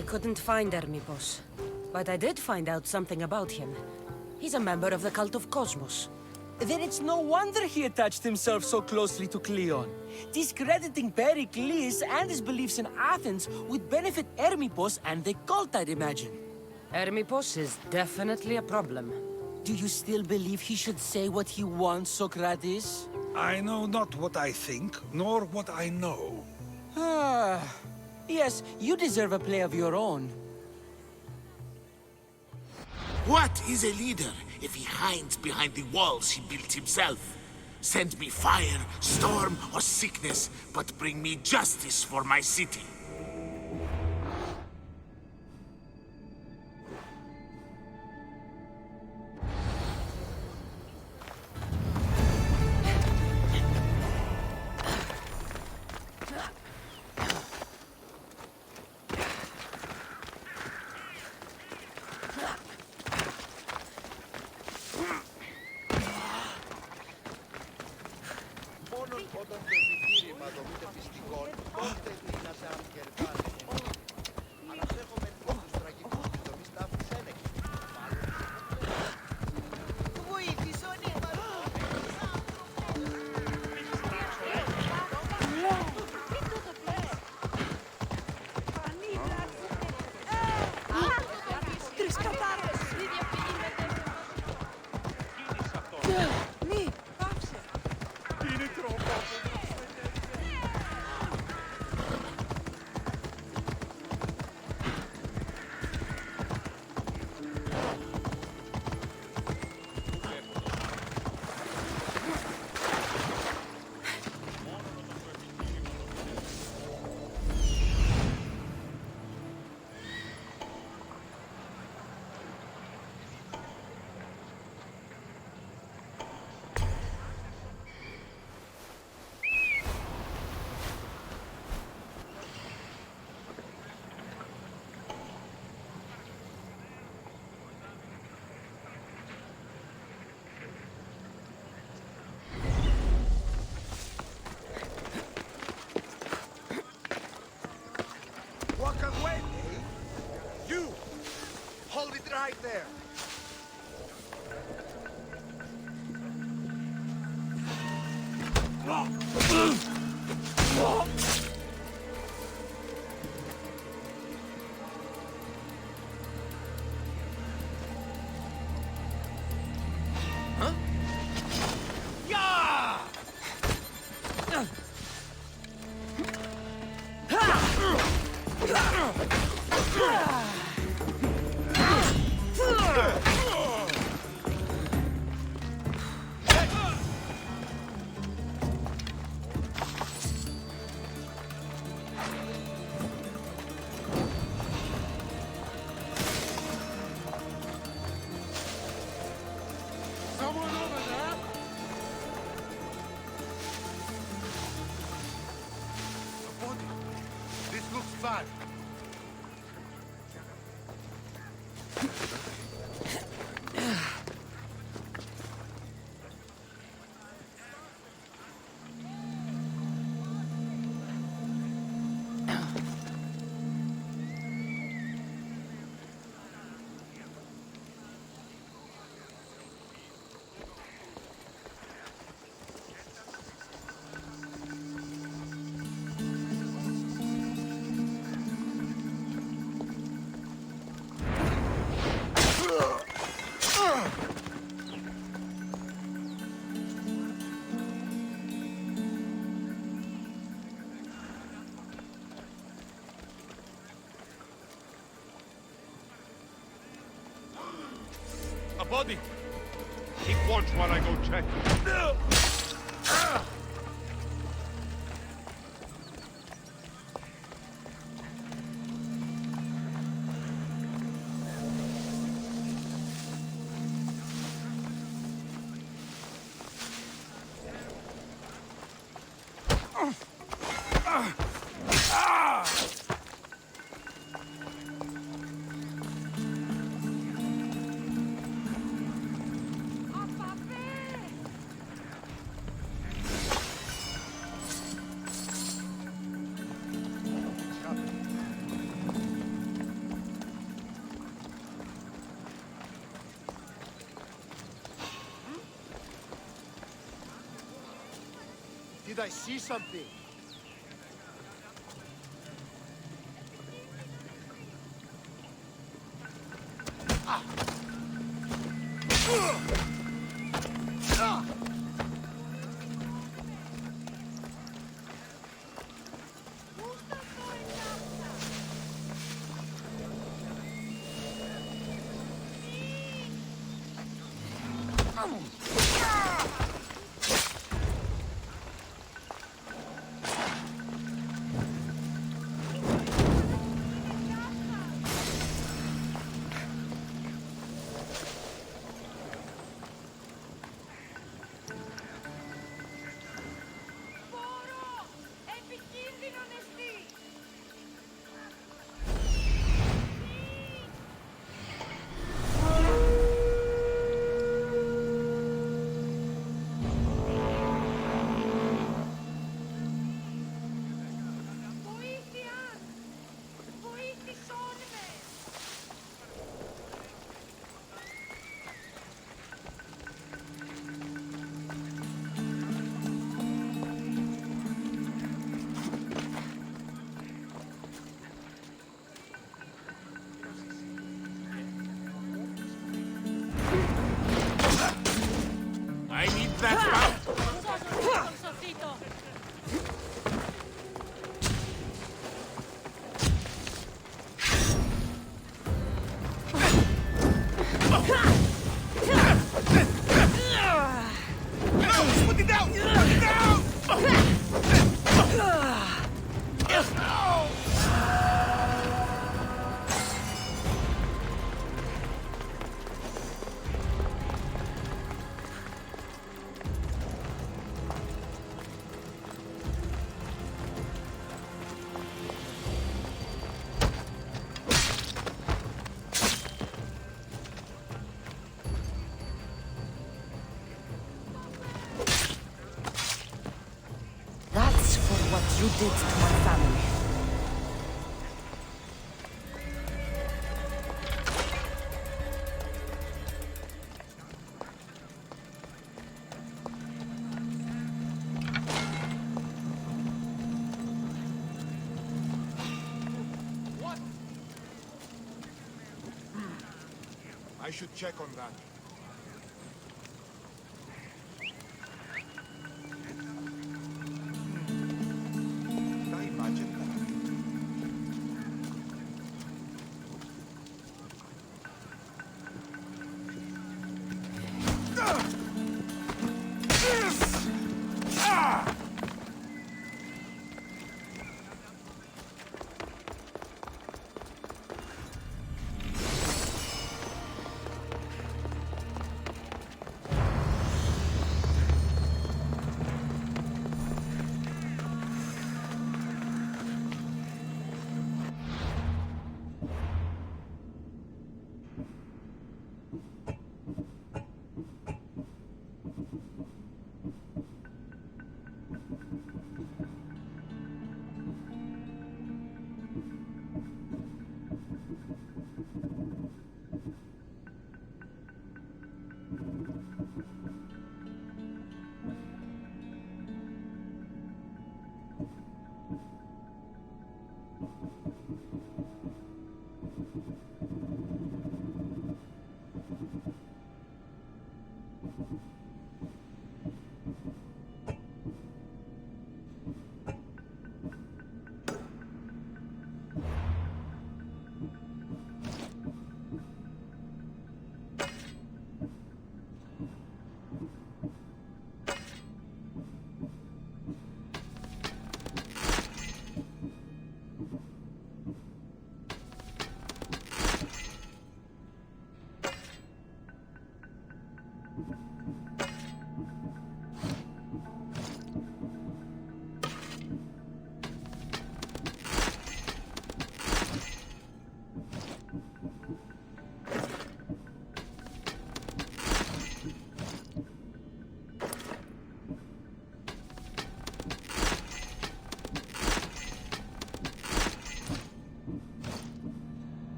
I couldn't find Hermipos, but I did find out something about him. He's a member of the cult of Cosmos. Then it's no wonder he attached himself so closely to Cleon. Discrediting Pericles and his beliefs in Athens would benefit Hermipos and the cult, I'd imagine. Hermipos is definitely a problem. Do you still believe he should say what he wants, Sokrates? I know not what I think, nor what I know. Ah, yes, you deserve a play of your own. What is a leader if he hides behind the walls he built himself? Send me fire, storm, or sickness, but bring me justice for my city. Όταν το επιχείρημα δομείται πιστικών, τότε δύναται αν και right there. This looks bad. A body! Keep watch while I go check. Did I see something? I need that mount! No! Put it down! Put it down! That's for what you did to my family. should check on that. I imagine that.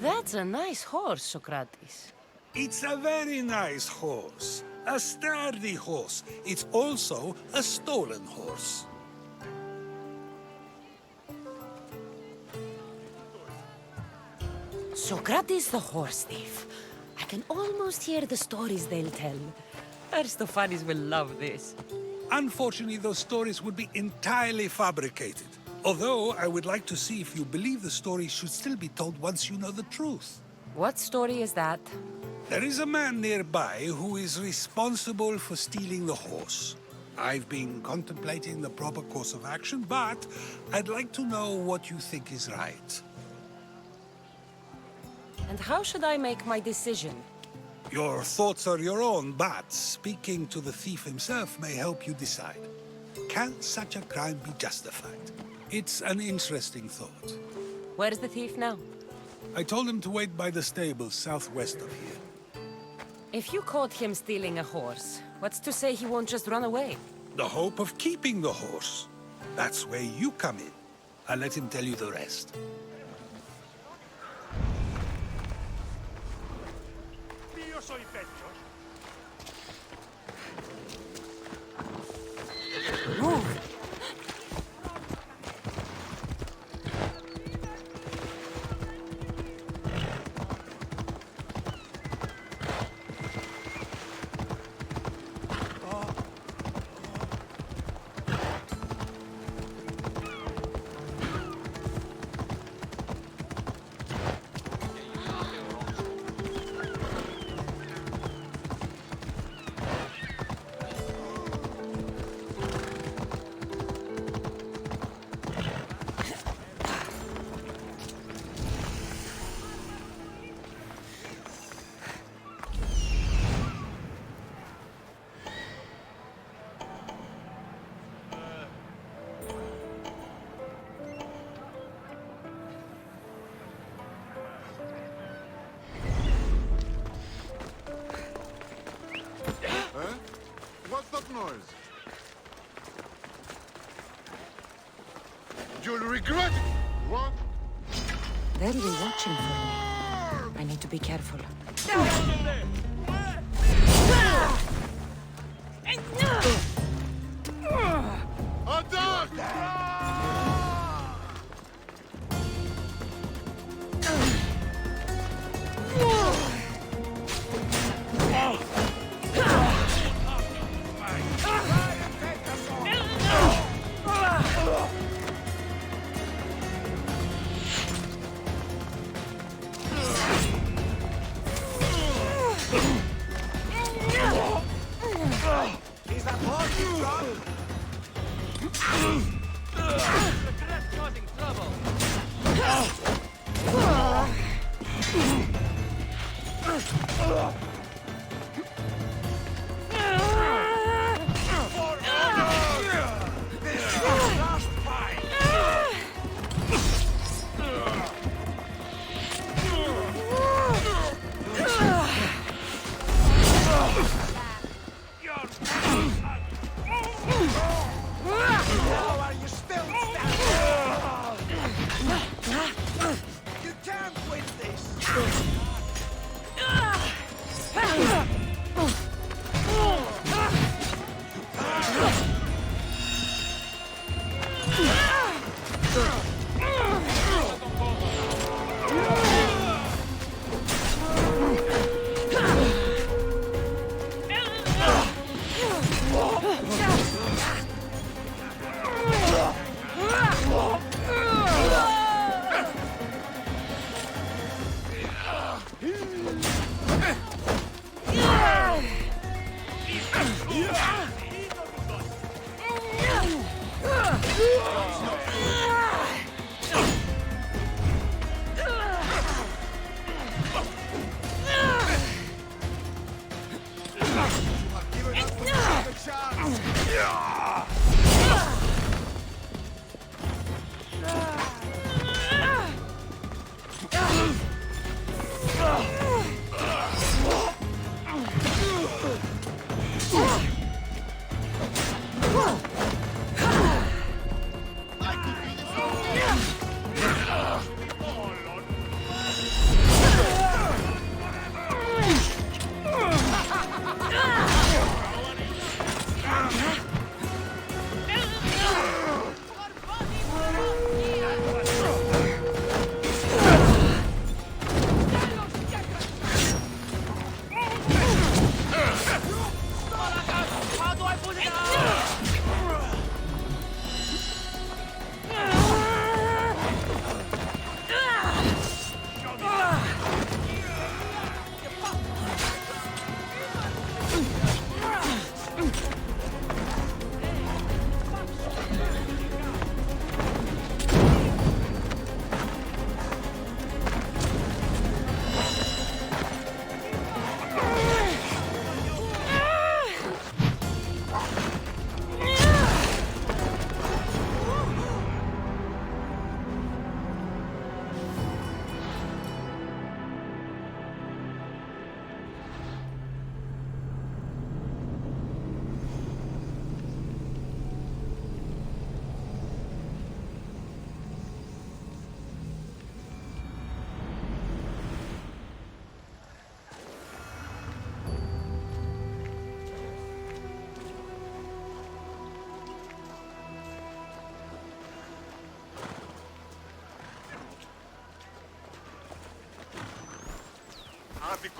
That's a nice horse, Sokrates. It's a very nice horse. A sturdy horse. It's also a stolen horse. Sokrates the horse thief. I can almost hear the stories they'll tell. Aristophanes will love this. Unfortunately, those stories would be entirely fabricated. Although, I would like to see if you believe the story should still be told once you know the truth. What story is that? There is a man nearby who is responsible for stealing the horse. I've been contemplating the proper course of action, but I'd like to know what you think is right. And how should I make my decision? Your thoughts are your own, but speaking to the thief himself may help you decide. Can such a crime be justified? It's an interesting thought. Where's the thief now? I told him to wait by the stables southwest of here. If you caught him stealing a horse, what's to say he won't just run away? The hope of keeping the horse. That's where you come in. I'll let him tell you the rest. Ποιος ο υπέτειος? What's that noise? You'll regret it! What? They'll be watching for me. I need to be careful. Is that all you've got? Regret causing trouble.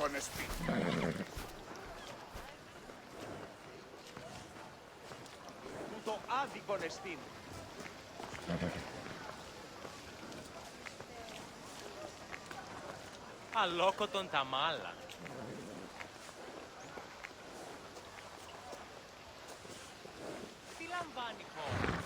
άδικον εσπί. Τούτο άδικον εστίν. Αλόκοτον τα μάλα. Τι λαμβάνει χώρα?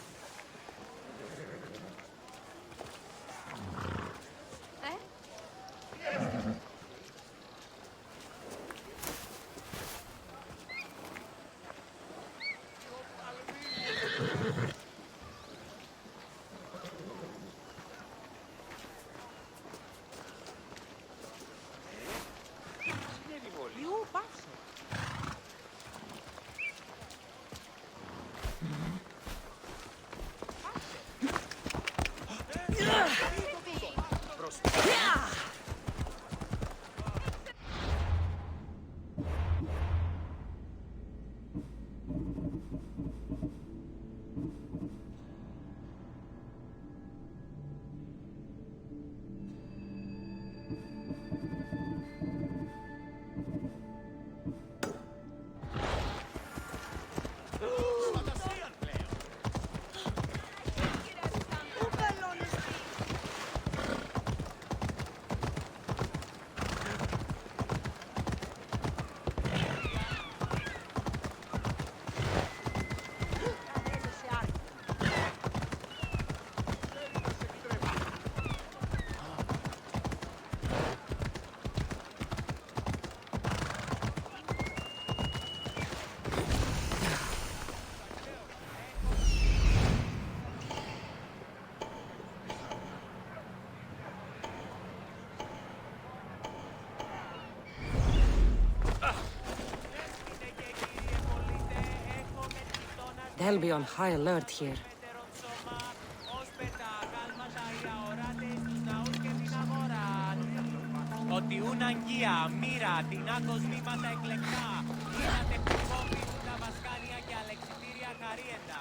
They'll be on high alert here. Ότι ούν αγγεία, μοίρα, τεινάκος βήματα εκλεκτά. Γίνατε πικόμπι που τα βασκάνια και αλεξιτήρια χαρίεντα.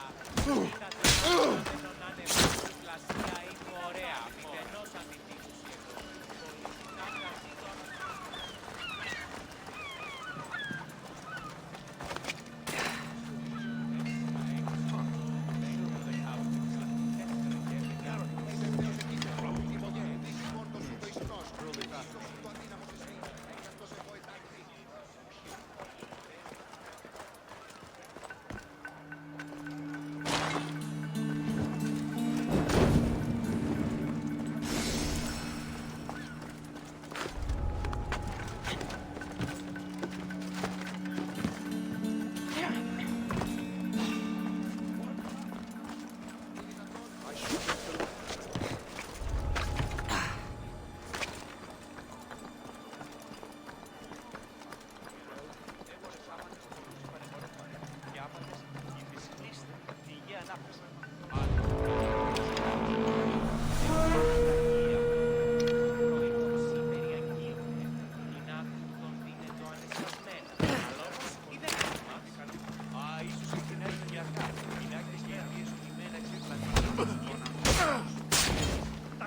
Είδατε να είναι πλασία ή ωραία. Μηδενός αντιτύπου σχεδόν.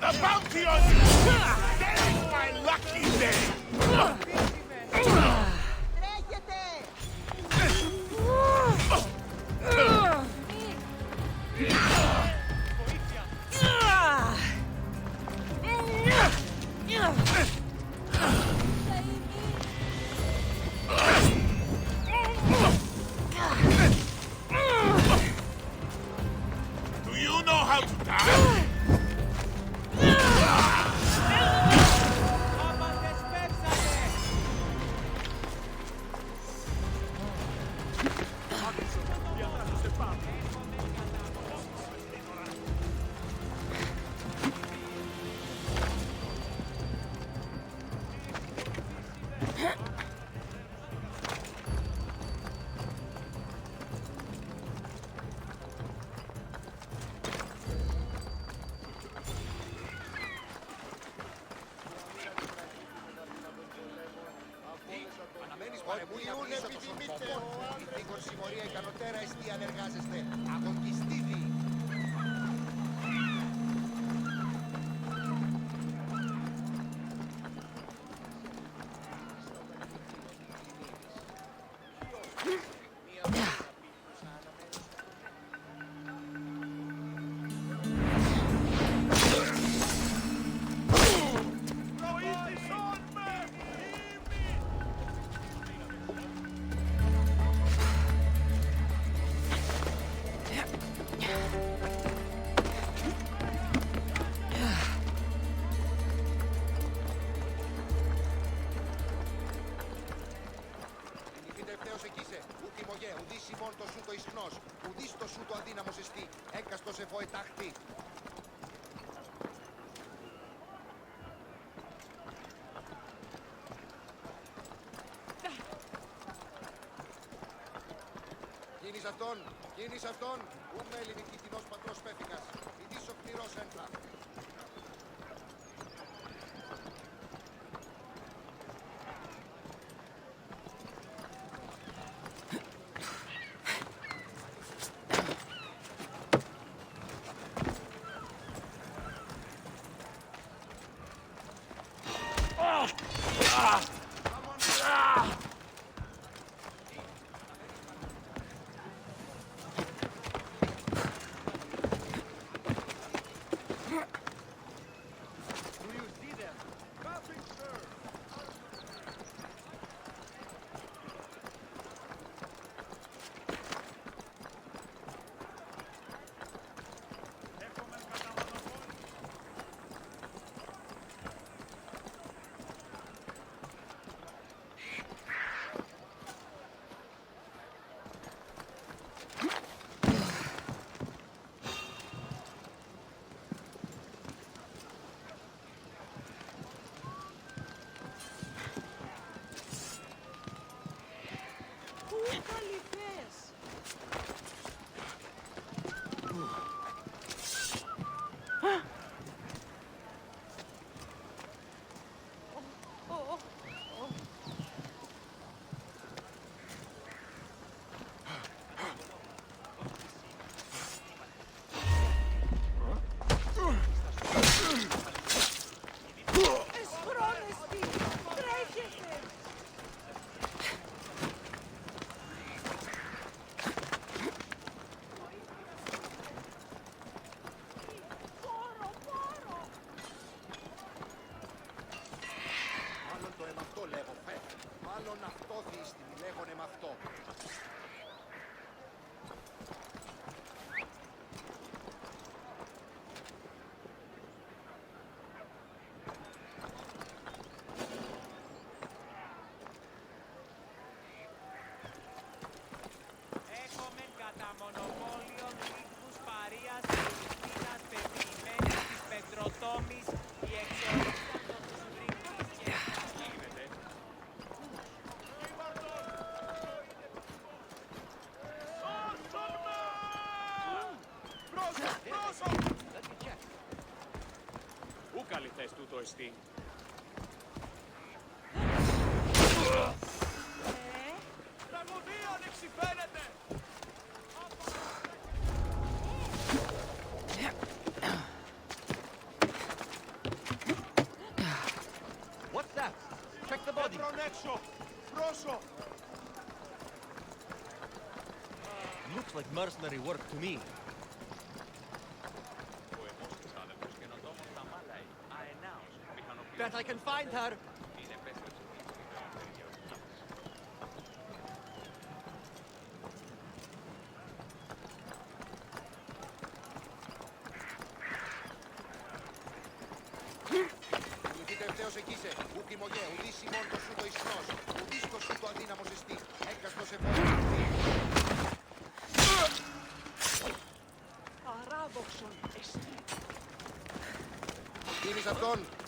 The bounty on you! Today is my lucky day! Do you know how to die? αδύναμος εστί, έκαστος εφώ ετάχτη. Κίνης αυτόν, ου μέλη νικητινός πατρός πέφυγας, ειδής ο κτηρός ένθα. Πού καλυθές τούτο εστί? Τραγωδία ανεξιφαίνεται! What's that? Check the body. Πέτρον έξω! Πρόσω! Looks like mercenary work to me. Bet I can find her. Τελευταίος εκεί σε, ου κοιμωγέ, ουδείς ημών το σου το ισνός, ουδείς το σου το αδύναμος εστί, έκαστος εφόδια. Παράδοξον εστί.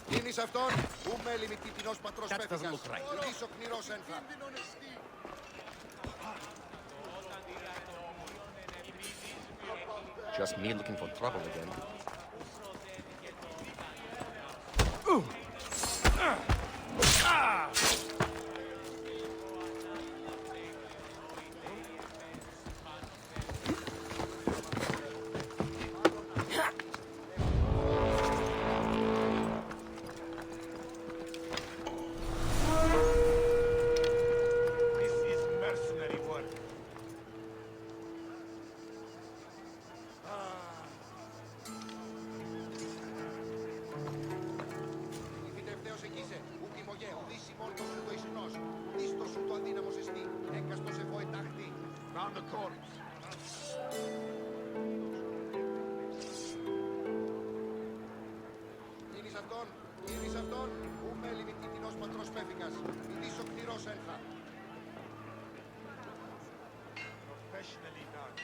Κίνης αυτόν, ου μέλη μη τιτινός πατρός πέφυγας, ουδείς ο κνηρός ένθα. Just me looking for trouble again. Found the corpse. Κίνης αυτόν, ου μέλη μη τιτινός πατρός πέφυγας, ειδής ο κνηρός ένθα. Professionally done.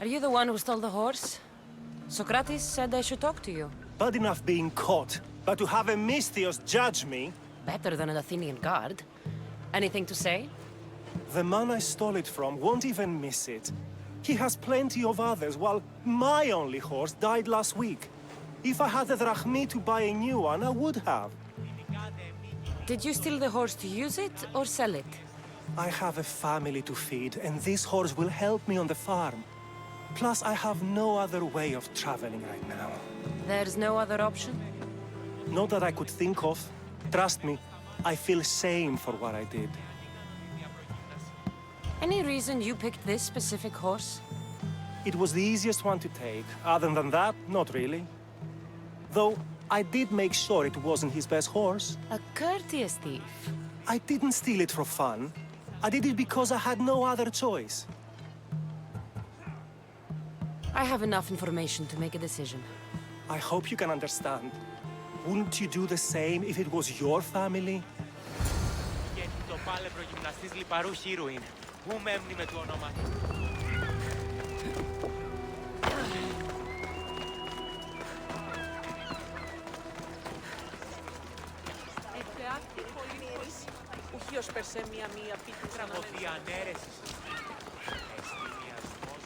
Are you the one who stole the horse? Sokrates said I should talk to you. Bad enough being caught, but to have a Misthios judge me... Better than an Athenian guard. Anything to say? The man I stole it from won't even miss it. He has plenty of others, while my only horse died last week. If I had the drachmi to buy a new one, I would have. Did you steal the horse to use it or sell it? I have a family to feed, and this horse will help me on the farm. Plus, I have no other way of traveling right now. There's no other option? Not that I could think of. Trust me, I feel shame for what I did. Any reason you picked this specific horse? It was the easiest one to take. Other than that, not really. Though, I did make sure it wasn't his best horse. A courteous thief. I didn't steal it for fun. I did it because I had no other choice. I have enough information to make a decision. I hope you can understand. Wouldn't you do the same if it was your family? Και το πάλευρο γυμναστής λιπαρού χείρου είναι. Πού μέμνει με το όνομα του. Ουχίως περσέ μία πίτη Τραγωδία ανέρεσης. Εστιμιασμός.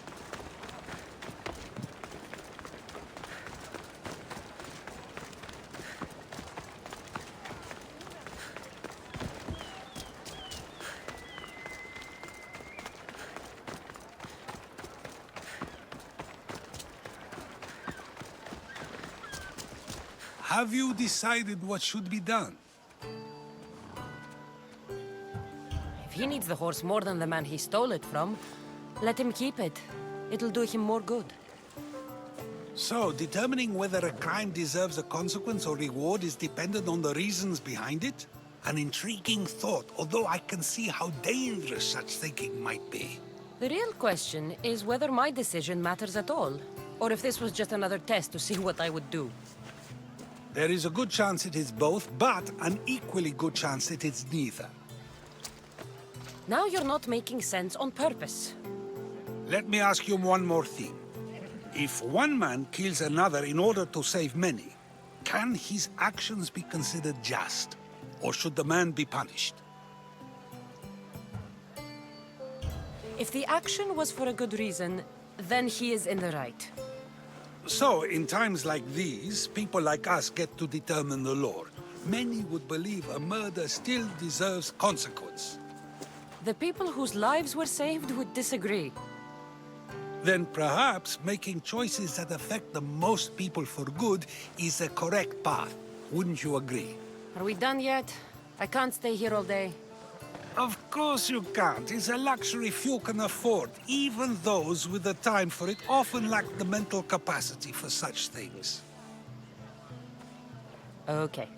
Have you decided what should be done? If he needs the horse more than the man he stole it from, let him keep it. It'll do him more good. So, determining whether a crime deserves a consequence or reward is dependent on the reasons behind it? An intriguing thought, although I can see how dangerous such thinking might be. The real question is whether my decision matters at all, or if this was just another test to see what I would do. There is a good chance it is both, but an equally good chance it is neither. Now you're not making sense on purpose. Let me ask you one more thing. If one man kills another in order to save many, can his actions be considered just? Or should the man be punished? If the action was for a good reason, then he is in the right. So, in times like these, people like us get to determine the law. Many would believe a murder still deserves consequence. The people whose lives were saved would disagree. Then perhaps making choices that affect the most people for good is the correct path. Wouldn't you agree? Are we done yet? I can't stay here all day. Of course you can't. It's a luxury few can afford. Even those with the time for it often lack the mental capacity for such things. Okay.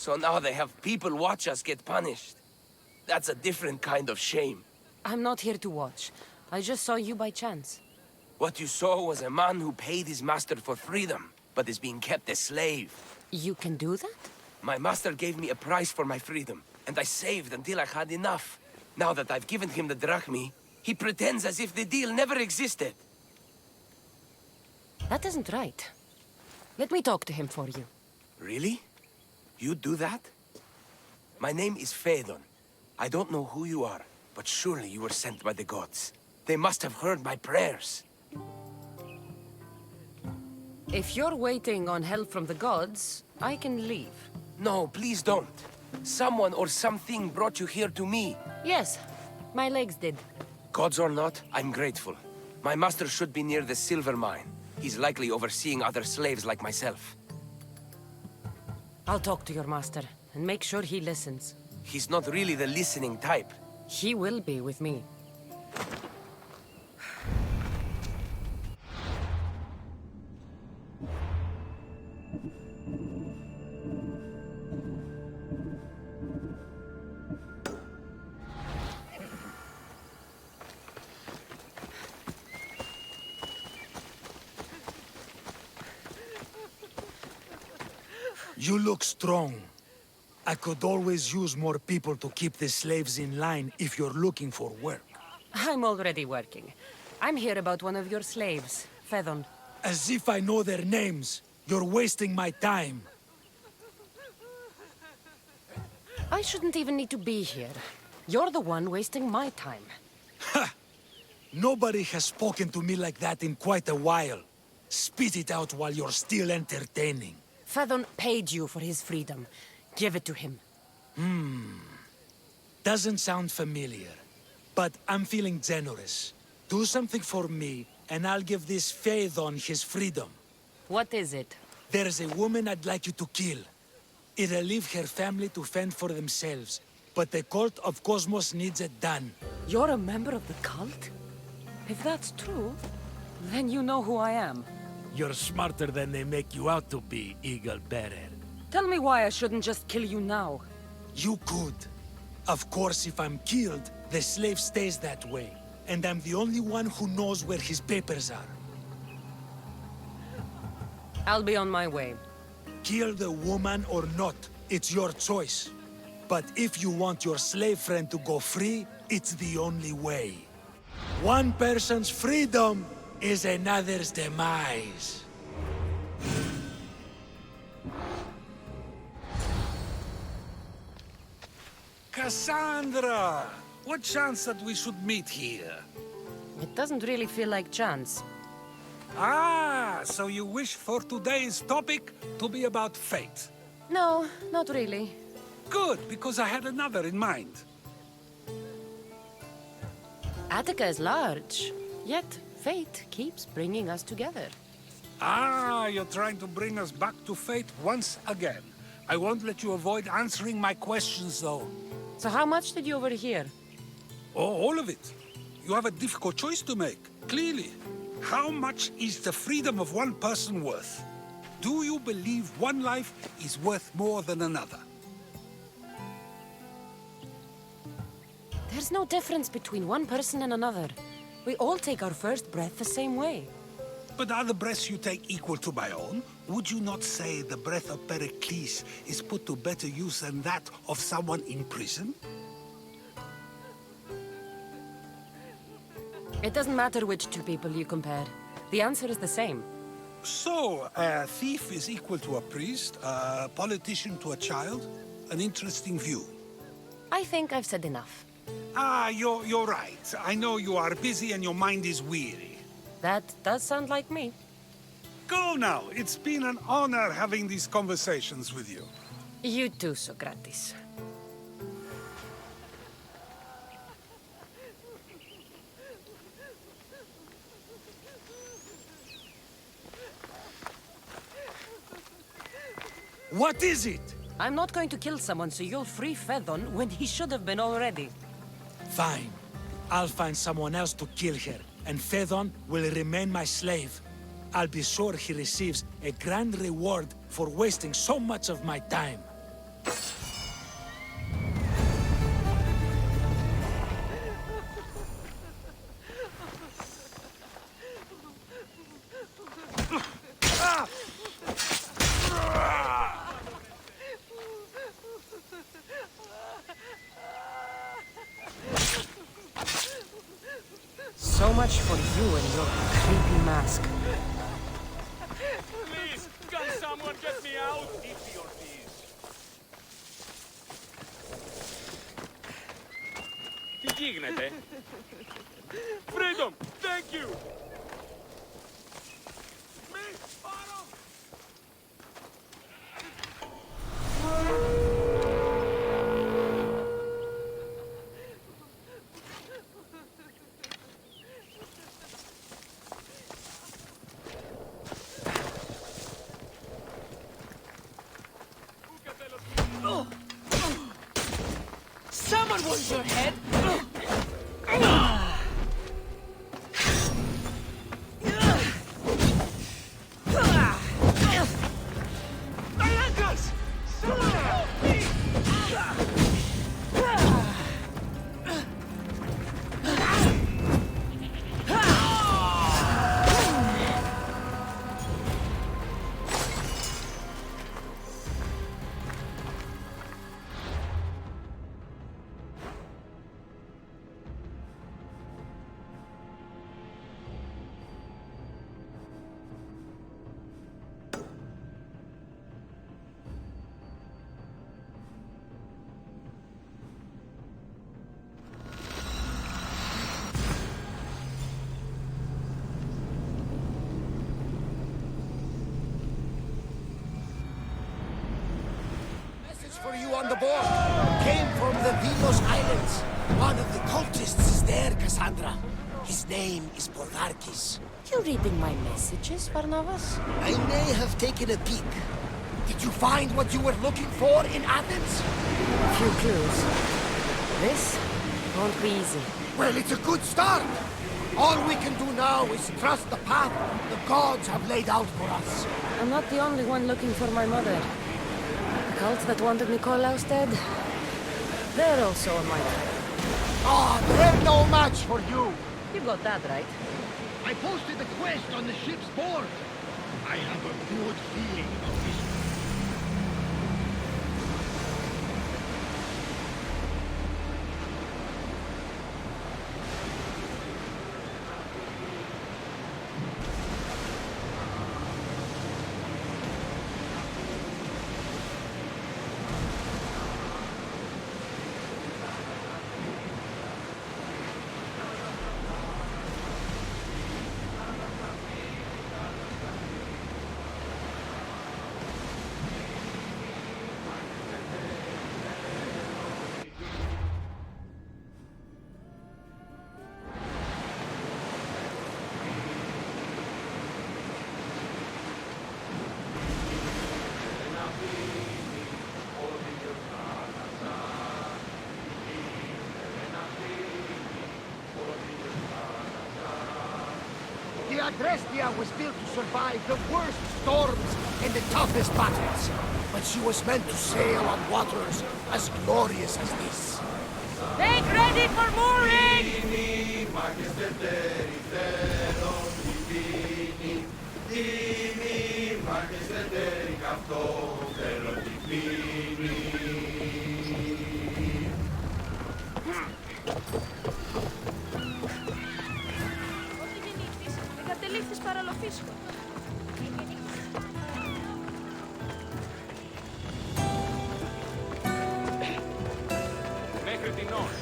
So now they have people watch us get punished. That's a different kind of shame. I'm not here to watch. I just saw you by chance. What you saw was a man who paid his master for freedom, but is being kept a slave. You can do that? My master gave me a price for my freedom, and I saved until I had enough. Now that I've given him the drachmi, he pretends as if the deal never existed. That isn't right. Let me talk to him for you. Really? You do that? My name is Phaedon. I don't know who you are, but surely you were sent by the gods. They must have heard my prayers. If you're waiting on help from the gods, I can leave. No, please don't. Someone or something brought you here to me. Yes, my legs did. Gods or not, I'm grateful. My master should be near the silver mine. He's likely overseeing other slaves like myself. I'll talk to your master, and make sure he listens. He's not really the listening type. He will be with me. You look strong. I could always use more people to keep the slaves in line if you're looking for work. I'm already working. I'm here about one of your slaves, Phaedon. As if I know their names. You're wasting my time. I shouldn't even need to be here. You're the one wasting my time. Ha! Nobody has spoken to me like that in quite a while. Spit it out while you're still entertaining. Phaedon paid you for his freedom. Give it to him. Doesn't sound familiar. But I'm feeling generous. Do something for me, and I'll give this Phaedon his freedom. What is it? There's a woman I'd like you to kill. It'll leave her family to fend for themselves. But the cult of Cosmos needs it done. You're a member of the cult? If that's true, then you know who I am. You're smarter than they make you out to be, Eagle Bearer. Tell me why I shouldn't just kill you now. You could. Of course, if I'm killed, the slave stays that way. And I'm the only one who knows where his papers are. I'll be on my way. Kill the woman or not, it's your choice. But if you want your slave friend to go free, it's the only way. One person's freedom is another's demise. Cassandra! What chance that we should meet here? It doesn't really feel like chance. Ah, so you wish for today's topic to be about fate? No, not really. Good, because I had another in mind. Attica is large, yet fate keeps bringing us together. Ah, you're trying to bring us back to fate once again. I won't let you avoid answering my questions, though. So how much did you overhear? Oh, all of it. You have a difficult choice to make, clearly. How much is the freedom of one person worth? Do you believe one life is worth more than another? There's no difference between one person and another. We all take our first breath the same way. But are the breaths you take equal to my own? Would you not say the breath of Pericles is put to better use than that of someone in prison? It doesn't matter which two people you compare. The answer is the same. So, a thief is equal to a priest, a politician to a child? An interesting view. I think I've said enough. Ah, you're right. I know you are busy and your mind is weary. That does sound like me. Go now. It's been an honor having these conversations with you. You too, Sokrates. What is it? I'm not going to kill someone so you'll free Phaedon when he should have been already. Fine. I'll find someone else to kill her, and Phaedon will remain my slave. I'll be sure he receives a grand reward for wasting so much of my time. So much for you and your creepy mask. Please, can someone get me out? If your fees. Τι γίνεται? Freedom! Thank you! Someone wants your head! For you on the board. Came from the Delos Islands. One of the cultists is there, Cassandra. His name is Podarkis. You reading my messages, Barnabas? I may have taken a peek. Did you find what you were looking for in Athens? A few clues. This won't be easy. Well, it's a good start. All we can do now is trust the path the gods have laid out for us. I'm not the only one looking for my mother. The cult that wanted Nikolaus dead, they're also on my trail. Ah, they're no match for you. You got that right. I posted the quest on the ship's board. I have a good feeling about this. The Agrestia was built to survive the worst storms and the toughest battles. But she was meant to sail on waters as glorious as this. Make ready for mooring! Εγκατελείφθης παραλοφίσκο. Μέχρι την ως.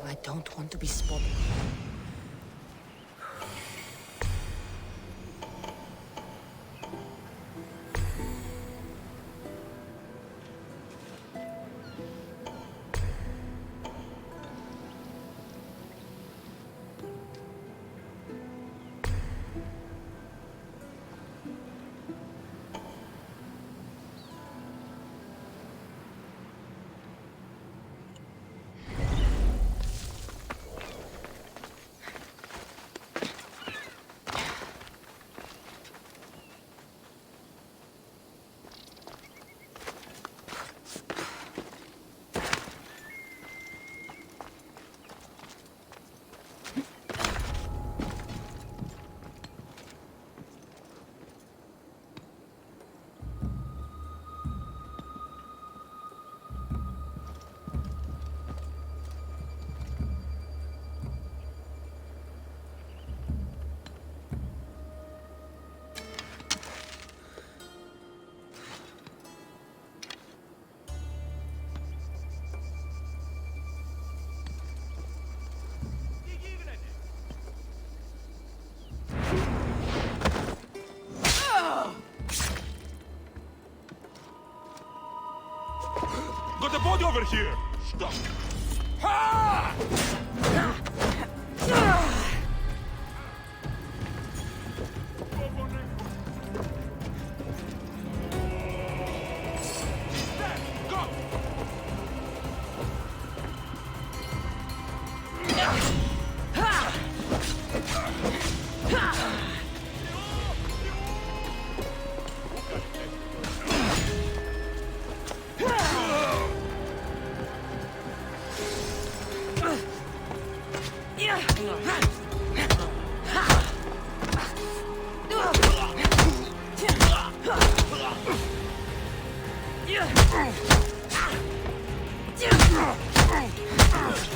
I don't want to be spotted. got a body over here! Stop! Ha!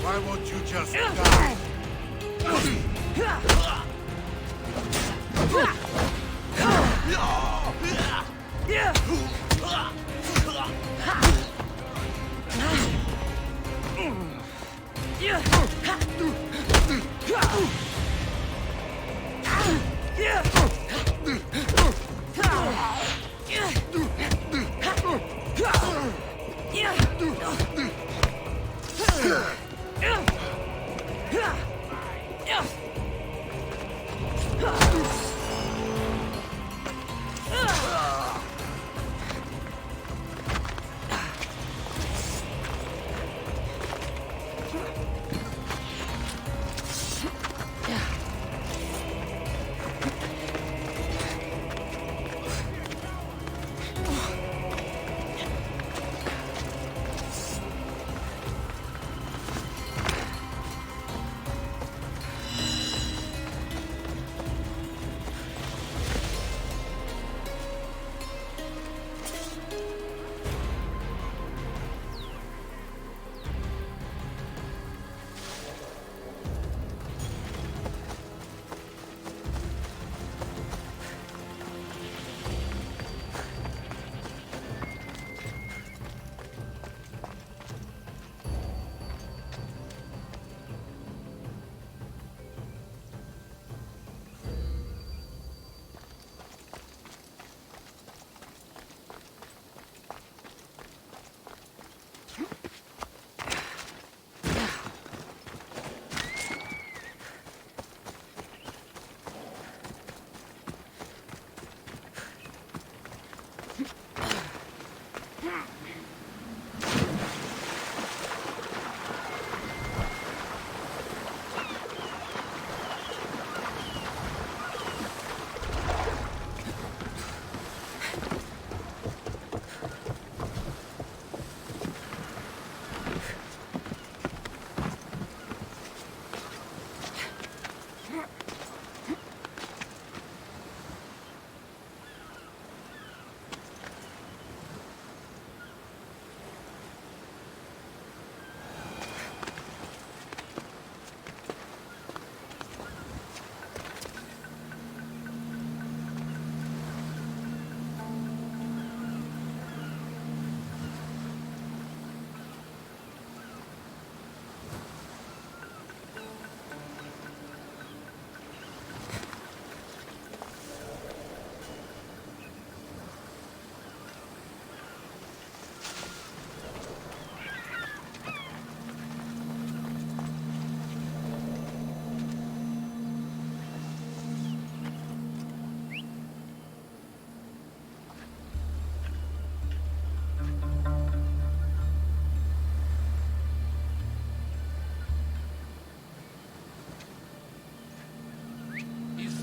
Why won't you just die?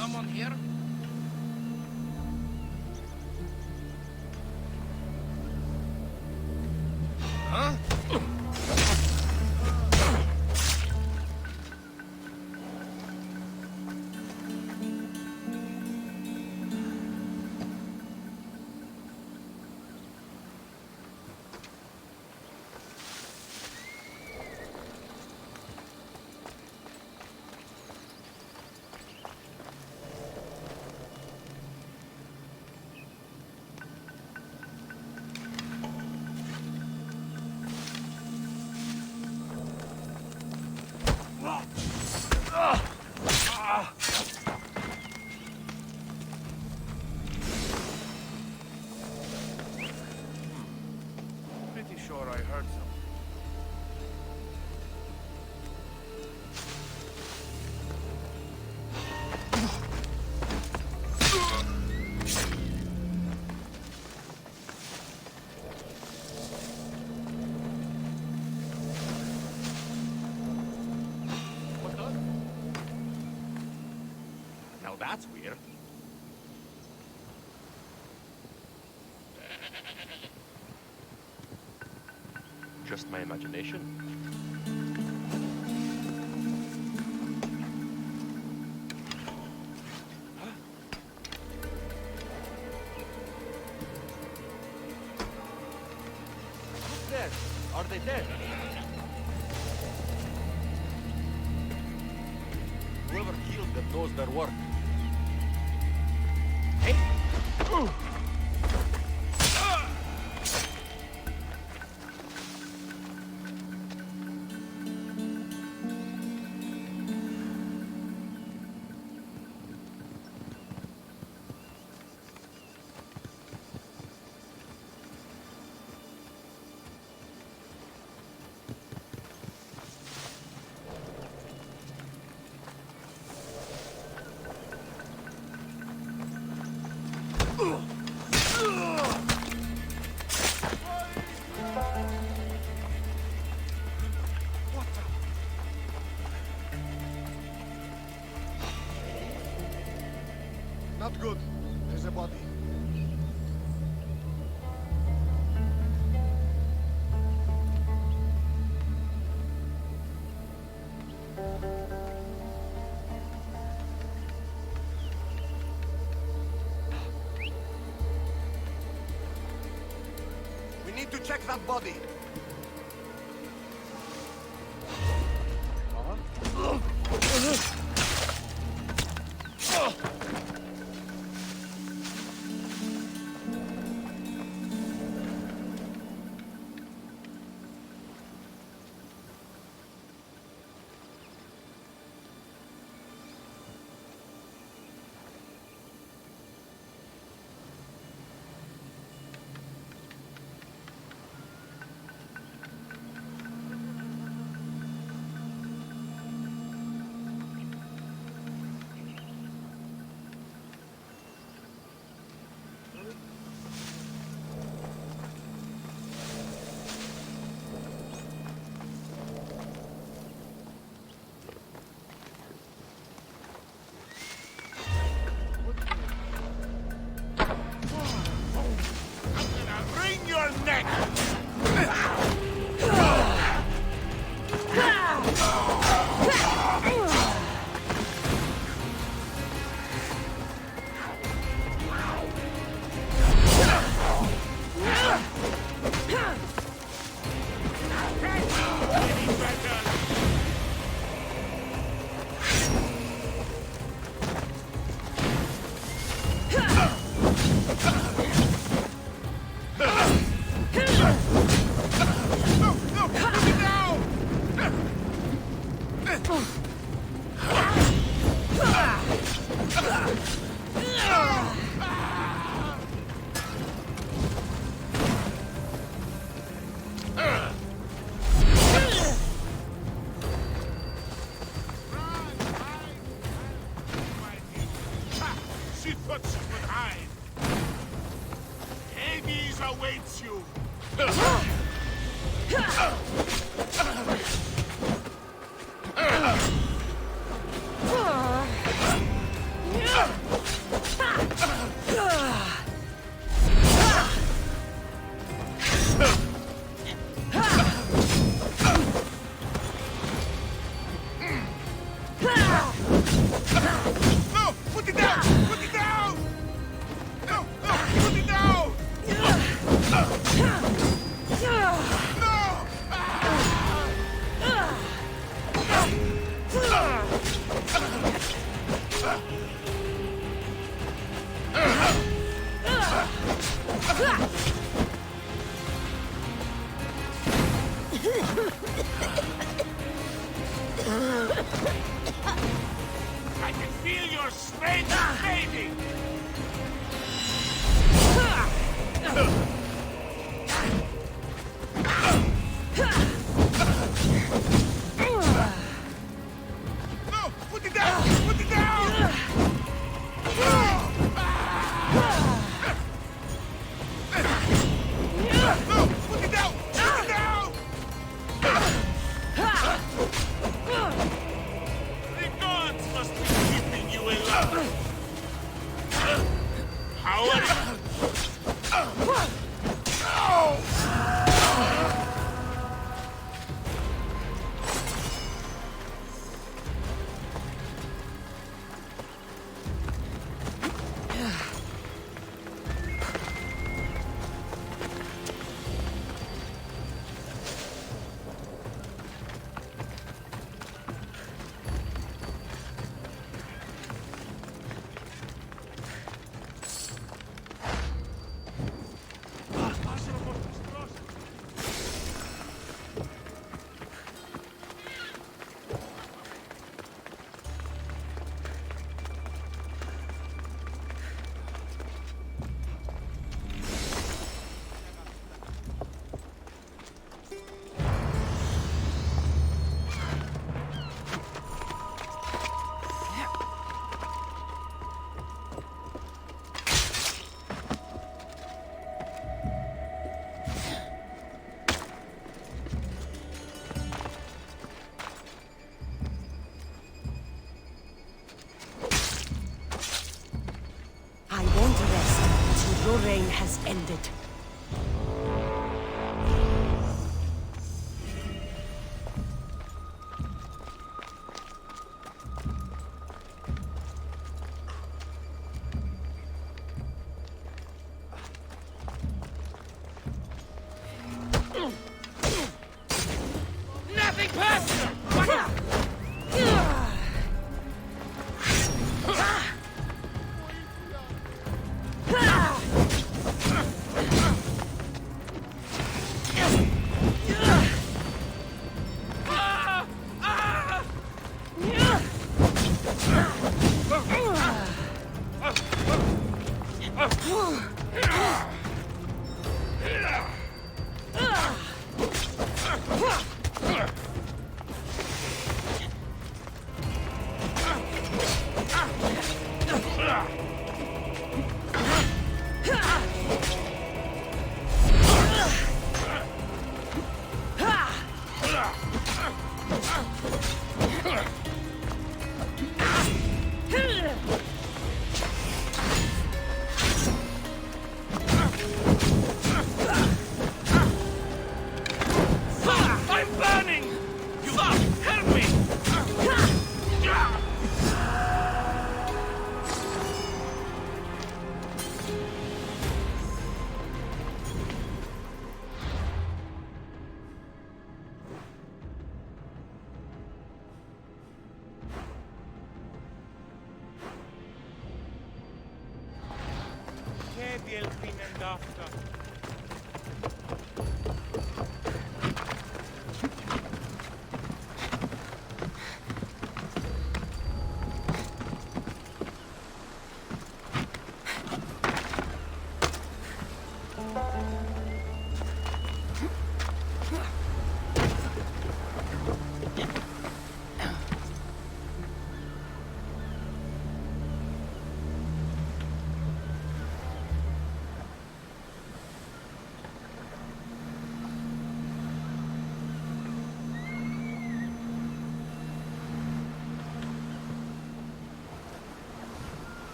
Someone here? Huh? that's weird. Just my imagination? Dead. Are they dead? Whoever killed them knows their work. Not good. There's a body. We need to check that body. Bring your neck! She thought she could hide. Hades awaits you. No! Put it down! Put it down! No! No! Put it down! I can feel your strength fading! No! Put it down! Put it down! No! Put it down! Put it down! The gods must be keeping you alive! I won't rest until your reign has ended. Nothing personal! Και διελπίνεντα αυτά.